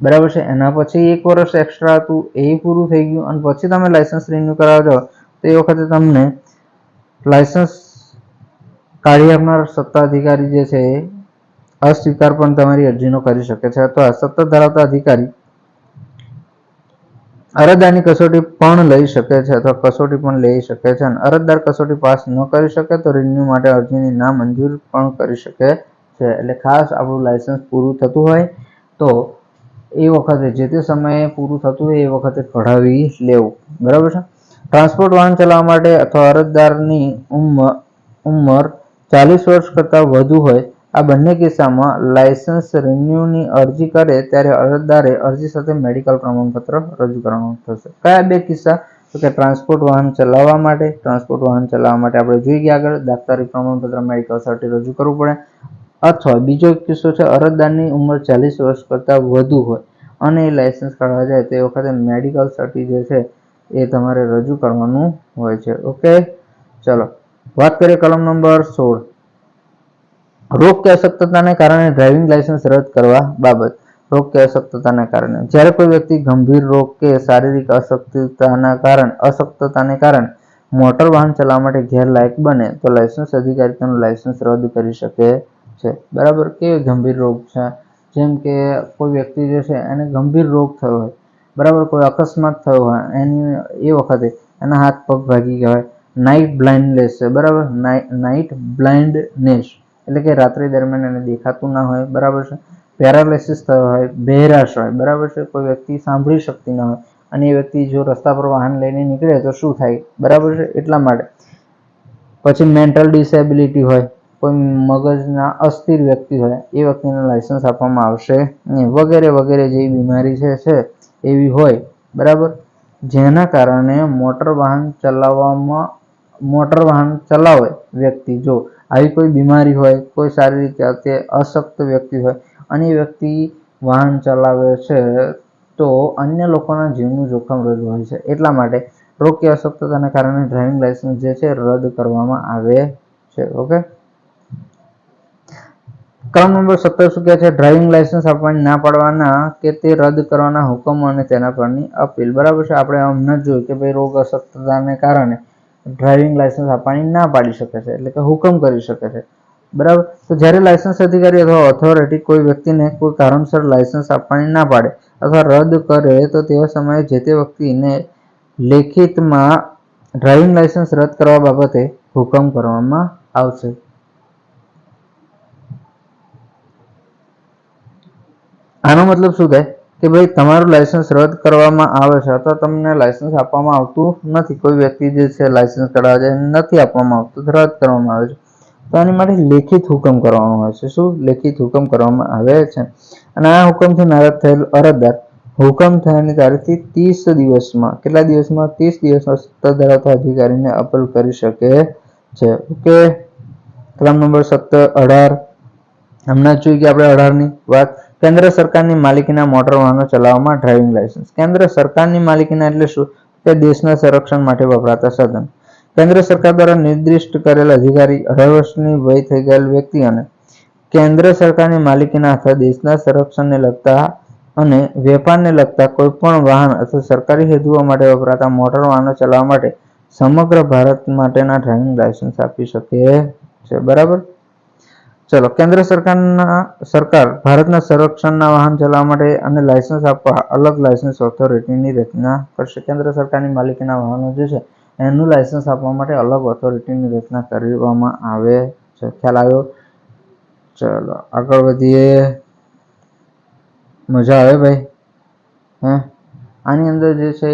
બરાબર છે? એના પછી 1 વર્ષ એક્સ્ટ્રા હતું એ પૂરું થઈ ગયું અને પછી તમે લાયસન્સ રિન્યુ કરાવવા જાઓ તો એ વખતે તમને લાયસન્સ કાઢી આપનાર સત્તાધિકારી જે છે એ અસ્વીકાર પણ તમારી અરજીનો કરી શકે છે અથવા સત્તા ધરાવતા અધિકારી અરજદારની કસોટી પણ લઈ શકે છે અથવા કસોટી પણ લઈ શકે છે અને અરજદાર કસોટી પાસ ન કરી શકે તો રિન્યુ માટે અરજીની નામંજૂર પણ કરી શકે છે. એટલે ખાસ આપણું લાયસન્સ પૂરું થતું હોય તો એ વખતે જે તે સમયે પૂરું થતું હોય એ વખતે કઢાવી લેવું. બરાબર છે? ટ્રાન્સપોર્ટ વાહન ચલાવવા માટે અથવા અરજદારની ઉંમર 40 વર્ષ કરતાં વધુ હોય આ બંને કિસ્સામાં લાયસન્સ રિન્યુની અરજી કરે ત્યારે અરજદારે અરજી સાથે મેડિકલ પ્રમાણપત્ર રજૂ કરવાનું થશે. કયા 2 કિસ્સા? તો કે ટ્રાન્સપોર્ટ વાહન ચલાવવા માટે આપણે જોઈ ગયા આગળ દાખલારી પ્રમાણપત્ર મેડિકલ સર્ટિ રજૂ કરવું પડે, અથવા બીજો કિસ્સો છે અરજદારની ઉંમર 40 વર્ષ કરતાં વધુ હોય અને એ લાયસન્સ કાઢવા જાય તે વખતે મેડિકલ સર્ટિ જે છે એ તમારે રજૂ કરવાનું હોય છે. ઓકે, ચલો વાત કરીએ કલમ નંબર 16. રોગ કે અશક્તતાને કારણે ડ્રાઇવિંગ લાયસન્સ રદ કરવા બાબત. રોગ કે અશક્તતાના કારણે. જ્યારે કોઈ વ્યક્તિ ગંભીર રોગ કે શારીરિક અશક્તતાને કારણે મોટર વાહન ચલાવવા માટે ગેરલાયક બને તો લાયસન્સ અધિકારી તેનું લાયસન્સ રદ કરી શકે છે. બરાબર. કેવી ગંભીર રોગ છે? જેમ કે કોઈ વ્યક્તિ જે છે એને ગંભીર રોગ થયો હોય, બરાબર, કોઈ અકસ્માત થયો હોય, એની એ વખતે એના હાથ પગ ભાગી ગયા હોય, નાઇટ બ્લાઇન્ડનેસ છે, બરાબર, નાઇટ બ્લાઇન્ડનેસ એટલે કે રાત્રિ દરમિયાન એને દેખાતું ના હોય, બરાબર છે, પેરાલિસિસ થયો હોય, બહેરાશ હોય, બરાબર છે, કોઈ વ્યક્તિ સાંભળી શકતી ન હોય અને એ વ્યક્તિ જો રસ્તા પર વાહન લઈને નીકળે તો શું થાય, બરાબર છે, એટલા માટે. પછી મેન્ટલ ડિસેબિલિટી હોય, કોઈ મગજના અસ્થિર વ્યક્તિ હોય, એ વ્યક્તિને લાયસન્સ આપવામાં આવશે નહીં, વગેરે વગેરે જેવી બીમારી છે એવી હોય, બરાબર, જેના કારણે મોટર વાહન ચલાવે વ્યક્તિ, જો આવી કોઈ બીમારી હોય, કોઈ શારીરિક રીતે અશક્ત વ્યક્તિ હોય અને એ વ્યક્તિ વાહન ચલાવે છે તો અન્ય લોકોના જીવનું જોખમ રહેલું હોય છે. એટલા માટે રોગ કે અશક્તતાના કારણે ડ્રાઇવિંગ લાયસન્સ જે છે રદ કરવામાં આવે છે. ઓકે. ક્રમ નંબર 17 શું કહે છે? ડ્રાઇવિંગ લાયસન્સ આપવાની ના પાડવાના કે તે રદ કરવાના હુકમો અને તેના પરની અપીલ. બરાબર છે. આપણે હમણાં જોયું કે ભાઈ રોગ અશક્તતાને કારણે ડ્રાઇવિંગ લાયસન્સ આપવાની ના પાડી શકે છે, એટલે કે હુકમ કરી શકે છે. બરાબર. તો જ્યારે લાયસન્સ અધિકારી અથવા ઓથોરિટી કોઈ વ્યક્તિને કોઈ કારણસર લાયસન્સ આપવાની ના પાડે અથવા રદ કરે તો તેવા સમયે જે તે વ્યક્તિને લેખિતમાં ડ્રાઇવિંગ લાયસન્સ રદ કરવા બાબતે હુકમ કરવામાં આવશે. આનો મતલબ શું થાય કે ભાઈ તમારું લાયસન્સ રદ કરવામાં આવે છે અથવા તમને લાયસન્સ આપવામાં આવતું નથી, કોઈ વ્યક્તિ જે છે લાયસન્સ કઢાવે છે નથી આપવામાં આવતું, રદ કરવામાં આવે છે, તો આની માટે લેખિત હુકમ કરવામાં આવે છે. શું લેખિત હુકમ કરવામાં આવે છે? અને આ હુકમથી નારાજ થયેલ અરજદાર હુકમ થયાની તારીખથી 30 દિવસમાં, કેટલા દિવસમાં? 30 દિવસમાં સત્તા ધરાવતા અધિકારીને અપીલ કરી શકે છે. ઓકે. ક્રમ નંબર 18 હમણાં જોઈ કે આપણે 18ની વાત. કેન્દ્ર સરકારની માલિકીના મોટર વાહનો ચલાવવામાં ડ્રાઇવિંગ લાયસન્સ. કેન્દ્ર સરકારની માલિકીના એટલે શું? તે દેશના સંરક્ષણ માટે વપરાતા સાધન. કેન્દ્ર સરકાર દ્વારા નિર્દિષ્ટ કરેલ અધિકારી 18 વર્ષની વય થઈ ગયેલ વ્યક્તિ અને કેન્દ્ર સરકારની માલિકીના અથવા દેશના સંરક્ષણને લગતા અને વેપારને લગતા કોઈપણ વાહન અથવા સરકારી હેતુઓ માટે વપરાતા મોટર વાહનો ચલાવવા માટે સમગ્ર ભારત માટેના ડ્રાઇવિંગ લાયસન્સ આપી શકે છે. બરાબર. ચલો. કેન્દ્ર સરકાર ભારતના સંરક્ષણના વાહન ચલાવવા માટે અને લાયસન્સ આપવા અલગ લાયસન્સ ઓથોરિટીની રચના કરશે. કેન્દ્ર સરકારની માલિકીના વાહનો જે છે એનું લાયસન્સ આપવા માટે અલગ ઓથોરિટીની રચના કરવામાં આવે છે. ખ્યાલ આવ્યો? ચલો આગળ વધીએ. મજા આવે ભાઈ? આની અંદર જે છે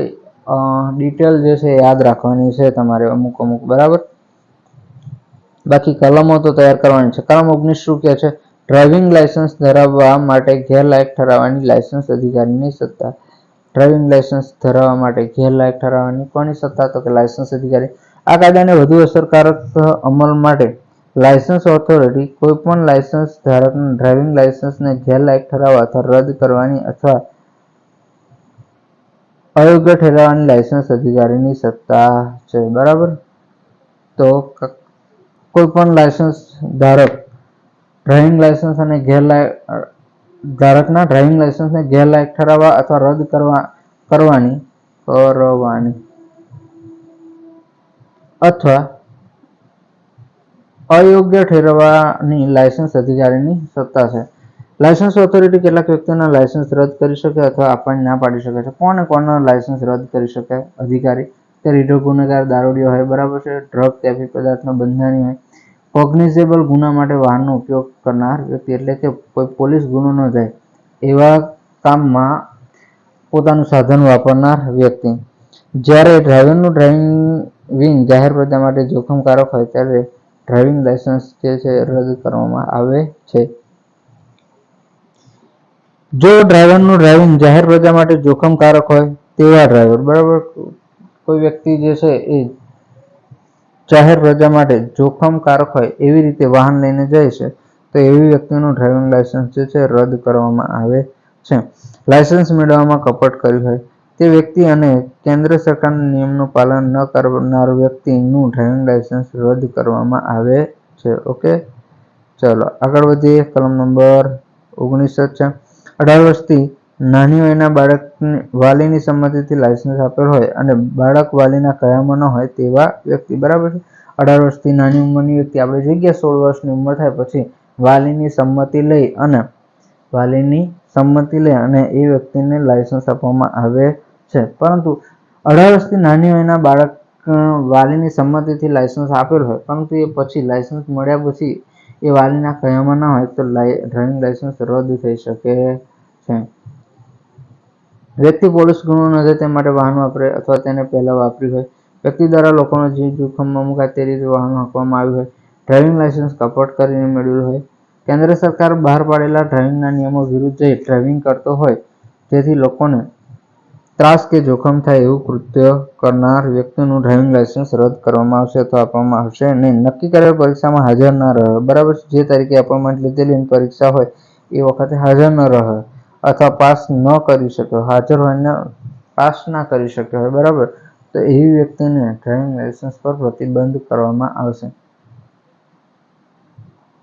ડિટેલ જે છે યાદ રાખવાની છે તમારે અમુક, બરાબર. બાકી કલમો તો તૈયાર કરવાની છે. કલમ 19 શું કહે છે? ડ્રાઇવિંગ લાયસન્સ ધરાવવા માટે ગેરલાયક ઠરાવવાની લાયસન્સ અધિકારીની સત્તા. ડ્રાઇવિંગ લાયસન્સ ધરાવવા માટે ગેરલાયક ઠરાવવાની કોની સત્તા? તો કે લાયસન્સ અધિકારી. આ કાયદાને વધુ અસરકારક અમલ માટે લાયસન્સ ઓથોરિટી કોઈપણ લાયસન્સ ધારકના ડ્રાઇવિંગ લાયસન્સને ગેરલાયક ઠરાવવા અથવા રદ કરવાની અથવા અયોગ્ય ઠેરવવાની લાયસન્સ અધિકારીની સત્તા છે. બરાબર. તો કોઈપણ લાયસન્સ ધારક ડ્રાઇવિંગ લાયસન્સ અને ધારકના ડ્રાઇવિંગ લાયસન્સને ગેરલાયક ઠરાવવા અથવા રદ કરવાની અથવા અયોગ્ય ઠેરવવાની લાયસન્સ અધિકારીની સત્તા છે. લાયસન્સ ઓથોરિટી કેટલાક વ્યક્તિઓના લાયસન્સ રદ કરી શકે અથવા આપવાની ના પાડી શકે છે. કોના લાયસન્સ રદ કરી શકે? અધિકારી. તે રીઢો ગુનેગાર, દારૂડિયો હોય, બરાબર છે, ડ્રગ કેફી પદાર્થનો બંધાની હોય, કોગ્નિઝેબલ ગુના માટે વાહનનો ઉપયોગ કરનાર વ્યક્તિ, એટલે કે કોઈ પોલીસ ગુનો ન જાય એવા કામમાં પોતાનું સાધન વાપરનાર વ્યક્તિ. જ્યારે ડ્રાઇવિંગ જાહેર પ્રજા માટે જોખમકારક હોય ત્યારે ડ્રાઇવિંગ લાયસન્સ જે છે રદ કરવામાં આવે છે. જો ડ્રાઈવરનું ડ્રાઇવિંગ જાહેર પ્રજા માટે જોખમકારક હોય તેવા ડ્રાઈવર, બરાબર, કોઈ વ્યક્તિ જે છે એ જાહેર પ્રજા માટે જોખમકારક હોય એવી રીતે વાહન લઈને જાય છે તો એવી વ્યક્તિનું ડ્રાઇવિંગ લાયસન્સ જે છે રદ કરવામાં આવે છે. લાયસન્સ મેળવવામાં કપટ કર્યું હોય તે વ્યક્તિ અને કેન્દ્ર સરકારના નિયમનું પાલન ન કરનાર વ્યક્તિનું ડ્રાઇવિંગ લાયસન્સ રદ કરવામાં આવે છે. ઓકે. ચલો આગળ વધીએ. કલમ નંબર 19 છે. 18 વર્ષથી નાની વયના બાળકને વાલીની સંમતિથી લાયસન્સ આપેલ હોય અને બાળક વાલીના કયામાં ન હોય તેવા વ્યક્તિ, બરાબર છે. 18 વર્ષથી નાની ઉંમરની વ્યક્તિ, આપણે જોઈ ગયા 16 વર્ષની ઉંમર થાય પછી વાલીની સંમતિ લઈ અને એ વ્યક્તિને લાયસન્સ આપવામાં આવે છે. પરંતુ 18 વર્ષથી નાની વયના બાળક વાલીની સંમતિથી લાયસન્સ આપેલ હોય પરંતુ એ પછી લાયસન્સ મળ્યા પછી એ વાલીના કયામાં ના હોય તો ડ્રાઇવિંગ લાયસન્સ રદ થઈ શકે છે. વ્યક્તિ પોલીસ ગુનો નોંધે તે માટે વાહન વાપરે અથવા તેને પહેલા વાપર્યું હોય, વ્યક્તિ દ્વારા લોકોનો જીવ જોખમમાં મુકાય તે રીતે વાહન હાંકવામાં આવ્યું હોય, ડ્રાઇવિંગ લાયસન્સ કપટ કરીને મેળવ્યું હોય, કેન્દ્ર સરકાર બહાર પાડેલા ડ્રાઇવિંગના નિયમો વિરુદ્ધ જઈ ડ્રાઇવિંગ કરતો હોય જેથી લોકોને ત્રાસ કે જોખમ થાય એવું કૃત્ય કરનાર વ્યક્તિનું ડ્રાઇવિંગ લાયસન્સ રદ કરવામાં આવશે અથવા આપવામાં આવશે નહીં. નક્કી કરેલ પરીક્ષામાં હાજર ન રહે, બરાબર. જે તારીખે એપોઇન્ટમેન્ટ લીધેલી પરીક્ષા હોય એ વખતે હાજર ન રહે અથવા પાસ ન કરી શક્યો, હાજર હોય ને પાસ ના કરી શક્યો હોય, બરાબર, તો એવી વ્યક્તિને ડ્રાઇવિંગ લાયસન્સ પર પ્રતિબંધ કરવામાં આવશે.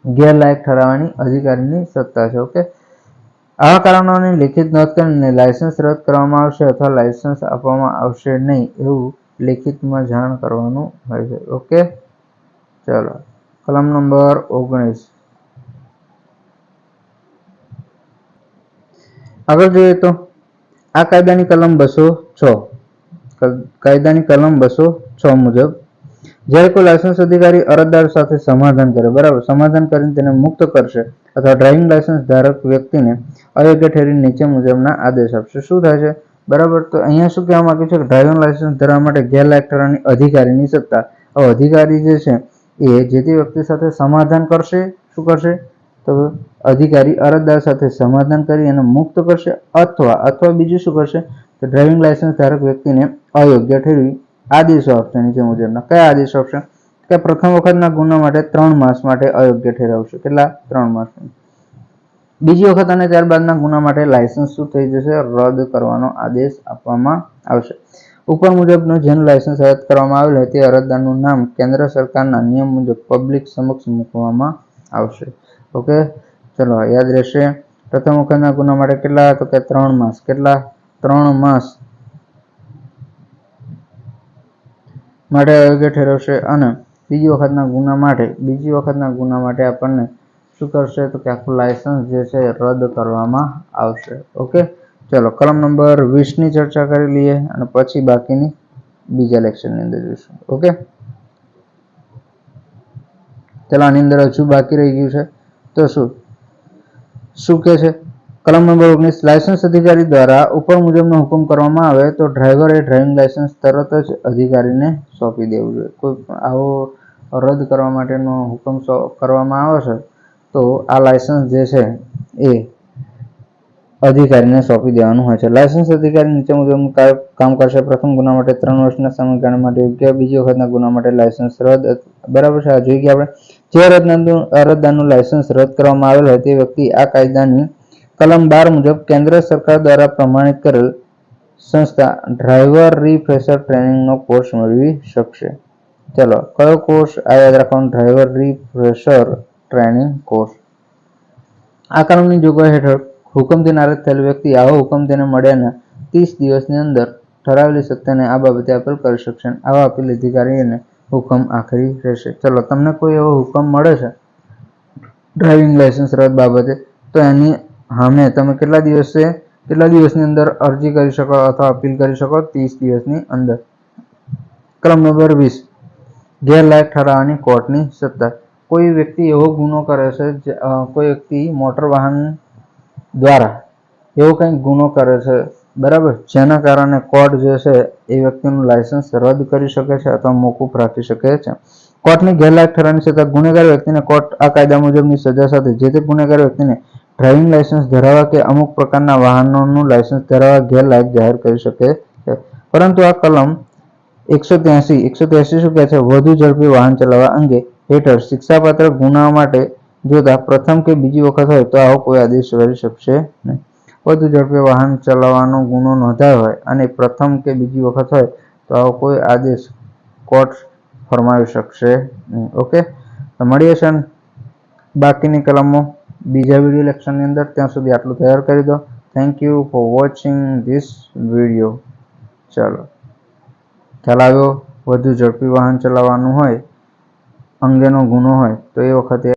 ગેરલાયક ઠરાવવાની અધિકારીની સત્તા છે. ઓકે, આવા કારણોની લિખિત નોંધ કરીને લાયસન્સ રદ કરવામાં આવશે અથવા લાયસન્સ આપવામાં આવશે નહીં એવું લિખિતમાં જાણ કરવાનું હોય છે. ઓકે, ચલો કલમ નંબર 19 આગળ જોઈએ તો આ કાયદાની કલમ 206 મુજબ જ્યારે કોઈ લાયસન્સ અધિકારી અરજદાર સાથે સમાધાન કરે, બરાબર, સમાધાન કરીને તેને મુક્ત કરશે અથવા ડ્રાઇવિંગ લાયસન્સ ધારક વ્યક્તિને અયોગ્ય ઠેરી નીચે મુજબના આદેશ આપશે. શું થાય છે, બરાબર? તો અહીંયા શું કહેવા માંગ્યું છે કે ડ્રાઇવિંગ લાયસન્સ ધરાવવા માટે ગેરલાયક ઠરાવવાની અધિકારીની સત્તા. હવે અધિકારી જે છે એ જે તે વ્યક્તિ સાથે સમાધાન કરશે. શું કરશે? તો અધિકારી અરજદાર સાથે સમાધાન કરી અને મુક્ત કરશે અથવા બીજું શું કરશે તો ડ્રાઇવિંગ લાયસન્સ ધારક વ્યક્તિને અયોગ્ય ઠેરવી આદેશો આપશે. નીચે મુજબના કયા આદેશો આપશે? કે પ્રથમ વખતના ગુના માટે 3 માસ માટે અયોગ્ય ઠેરવશે. કેટલા? 3 માસ. બીજી વખત અને ત્યારબાદના ગુના માટે લાયસન્સ શું થઈ જશે? રદ કરવાનો આદેશ આપવામાં આવશે. ઉપર મુજબનું જેનું લાયસન્સ રદ કરવામાં આવેલ હોય તે અરજદારનું નામ કેન્દ્ર સરકારના નિયમ મુજબ પબ્લિક સમક્ષ મૂકવામાં આવશે. ઓકે, ચલો યાદ રહેશે. પ્રથમ વખતના ગુના માટે કેટલા? તો કે 3 માસ. કેટલા? 3 માસ માટે અયોગ્ય ઠેરવશે અને બીજી વખતના ગુના માટે આપણને શું કરશે તો કે આખું લાયસન્સ જે છે રદ કરવામાં આવશે. ઓકે, ચલો કલમ નંબર 20 ની ચર્ચા કરી લઈએ અને પછી બાકીની બીજા લેક્ચરની અંદર જોઈશું. ઓકે, ચલો આની અંદર હજુ બાકી રહી ગયું છે તો શું કે છે કલમ નંબર 19 લાયસન્સ અધિકારી દ્વારા ઉપર મુજબનો હુકમ કરવામાં આવે તો ડ્રાઈવરે ડ્રાઇવિંગ લાયસન્સ તરત જ અધિકારીને સોંપી દેવું જોઈએ. કોઈ આવો રદ કરવા માટેનો હુકમ કરવામાં આવે છે તો આ લાયસન્સ જે છે એ અધિકારીને સોંપી દેવાનું હોય છે. લાયસન્સ અધિકારી નીચે મુજબનું કામ કરશે. પ્રથમ ગુના માટે 3 વર્ષના સમયગાળા માટે યોગ્ય, બીજી વખતના ગુના માટે લાયસન્સ રદ, બરાબર છે. આ જોઈ ગયા આપણે. જે અરજદારનું લાયસન્સ રદ કરવામાં આવેલ હોય તે વ્યક્તિ આ કાયદાની કલમ 12 મુજબ કેન્દ્ર સરકાર દ્વારા પ્રમાણિત કરેલ સંસ્થા ડ્રાઈવર રીફ્રેશર ટ્રેનિંગનો કોર્સ મેળવી શકશે. ચલો કયો કોર્સ? આ યાદ રાખવાનું, ડ્રાઈવર રીફ્રેશર ટ્રેનિંગ કોર્સ. આ કલમની જોગવાઈ હેઠળ હુકમથી નારાજ થયેલ વ્યક્તિ આવો હુકમ તેને મળ્યાના 30 દિવસની અંદર ઠરાવેલી સત્તાને આ બાબતે અપીલ કરી શકશે. આવા અપીલ અધિકારીને હુકમ આખરી રહેશે. ચલો તમને કોઈ એવો હુકમ મળે છે ડ્રાઇવિંગ લાયસન્સ રદ બાબતે તો એની સામે તમે કેટલા દિવસની અંદર અરજી કરી શકો અથવા અપીલ કરી શકો? 30 દિવસની અંદર. કલમ નંબર 20 ગેરલાયક ઠરાવવાની કોર્ટની સત્તા. કોઈ વ્યક્તિ એવો ગુનો કરે છે, કોઈ વ્યક્તિ મોટર વાહન દ્વારા એવો કંઈક ગુનો કરે છે, બરાબર, જેના કારણે કોર્ટ જે છે એ વ્યક્તિનું લાયસન્સ રદ કરી શકે છે અથવા મોકૂફ રાખી શકે છે. કોર્ટની ગેરલાયક ઠરાવવાની સત્તા. ગુનેગાર વ્યક્તિને કોર્ટ આ કાયદા મુજબની સજા સાથે જે તે ગુનેગાર વ્યક્તિને ડ્રાઇવિંગ લાયસન્સ ધરાવવા કે અમુક પ્રકારના વાહનોનું લાયસન્સ ધરાવવા ગેરલાયક જાહેર કરી શકે છે. પરંતુ આ કલમ 183 શું કહે છે? વધુ ઝડપી વાહન ચલાવવા અંગે હેઠળ શિક્ષાપાત્ર ગુનાઓ માટે જોતા પ્રથમ કે બીજી વખત હોય તો આવો કોઈ આદેશ કરી શકશે નહીં. વધુ ઝડપી વાહન ચલાવવાનો ગુનો નોંધાયો હોય અને પ્રથમ કે બીજી વખત હોય તો આવો કોઈ આદેશ કોર્ટ ફરમાવી શકશે નહીં. ઓકે, તો મળીએ છે બાકીની કલમો. બીજા વિડીયો લેક્ચરની અંદર. ત્યાં સુધી આટલું તૈયાર કરી દો. Thank you for watching this video. ચાલો, ખ્યાલ આવ્યો? વધુ ઝડપી વાહન ચલાવવાનું હોય અંગેનો ગુનો હોય તો એ વખતે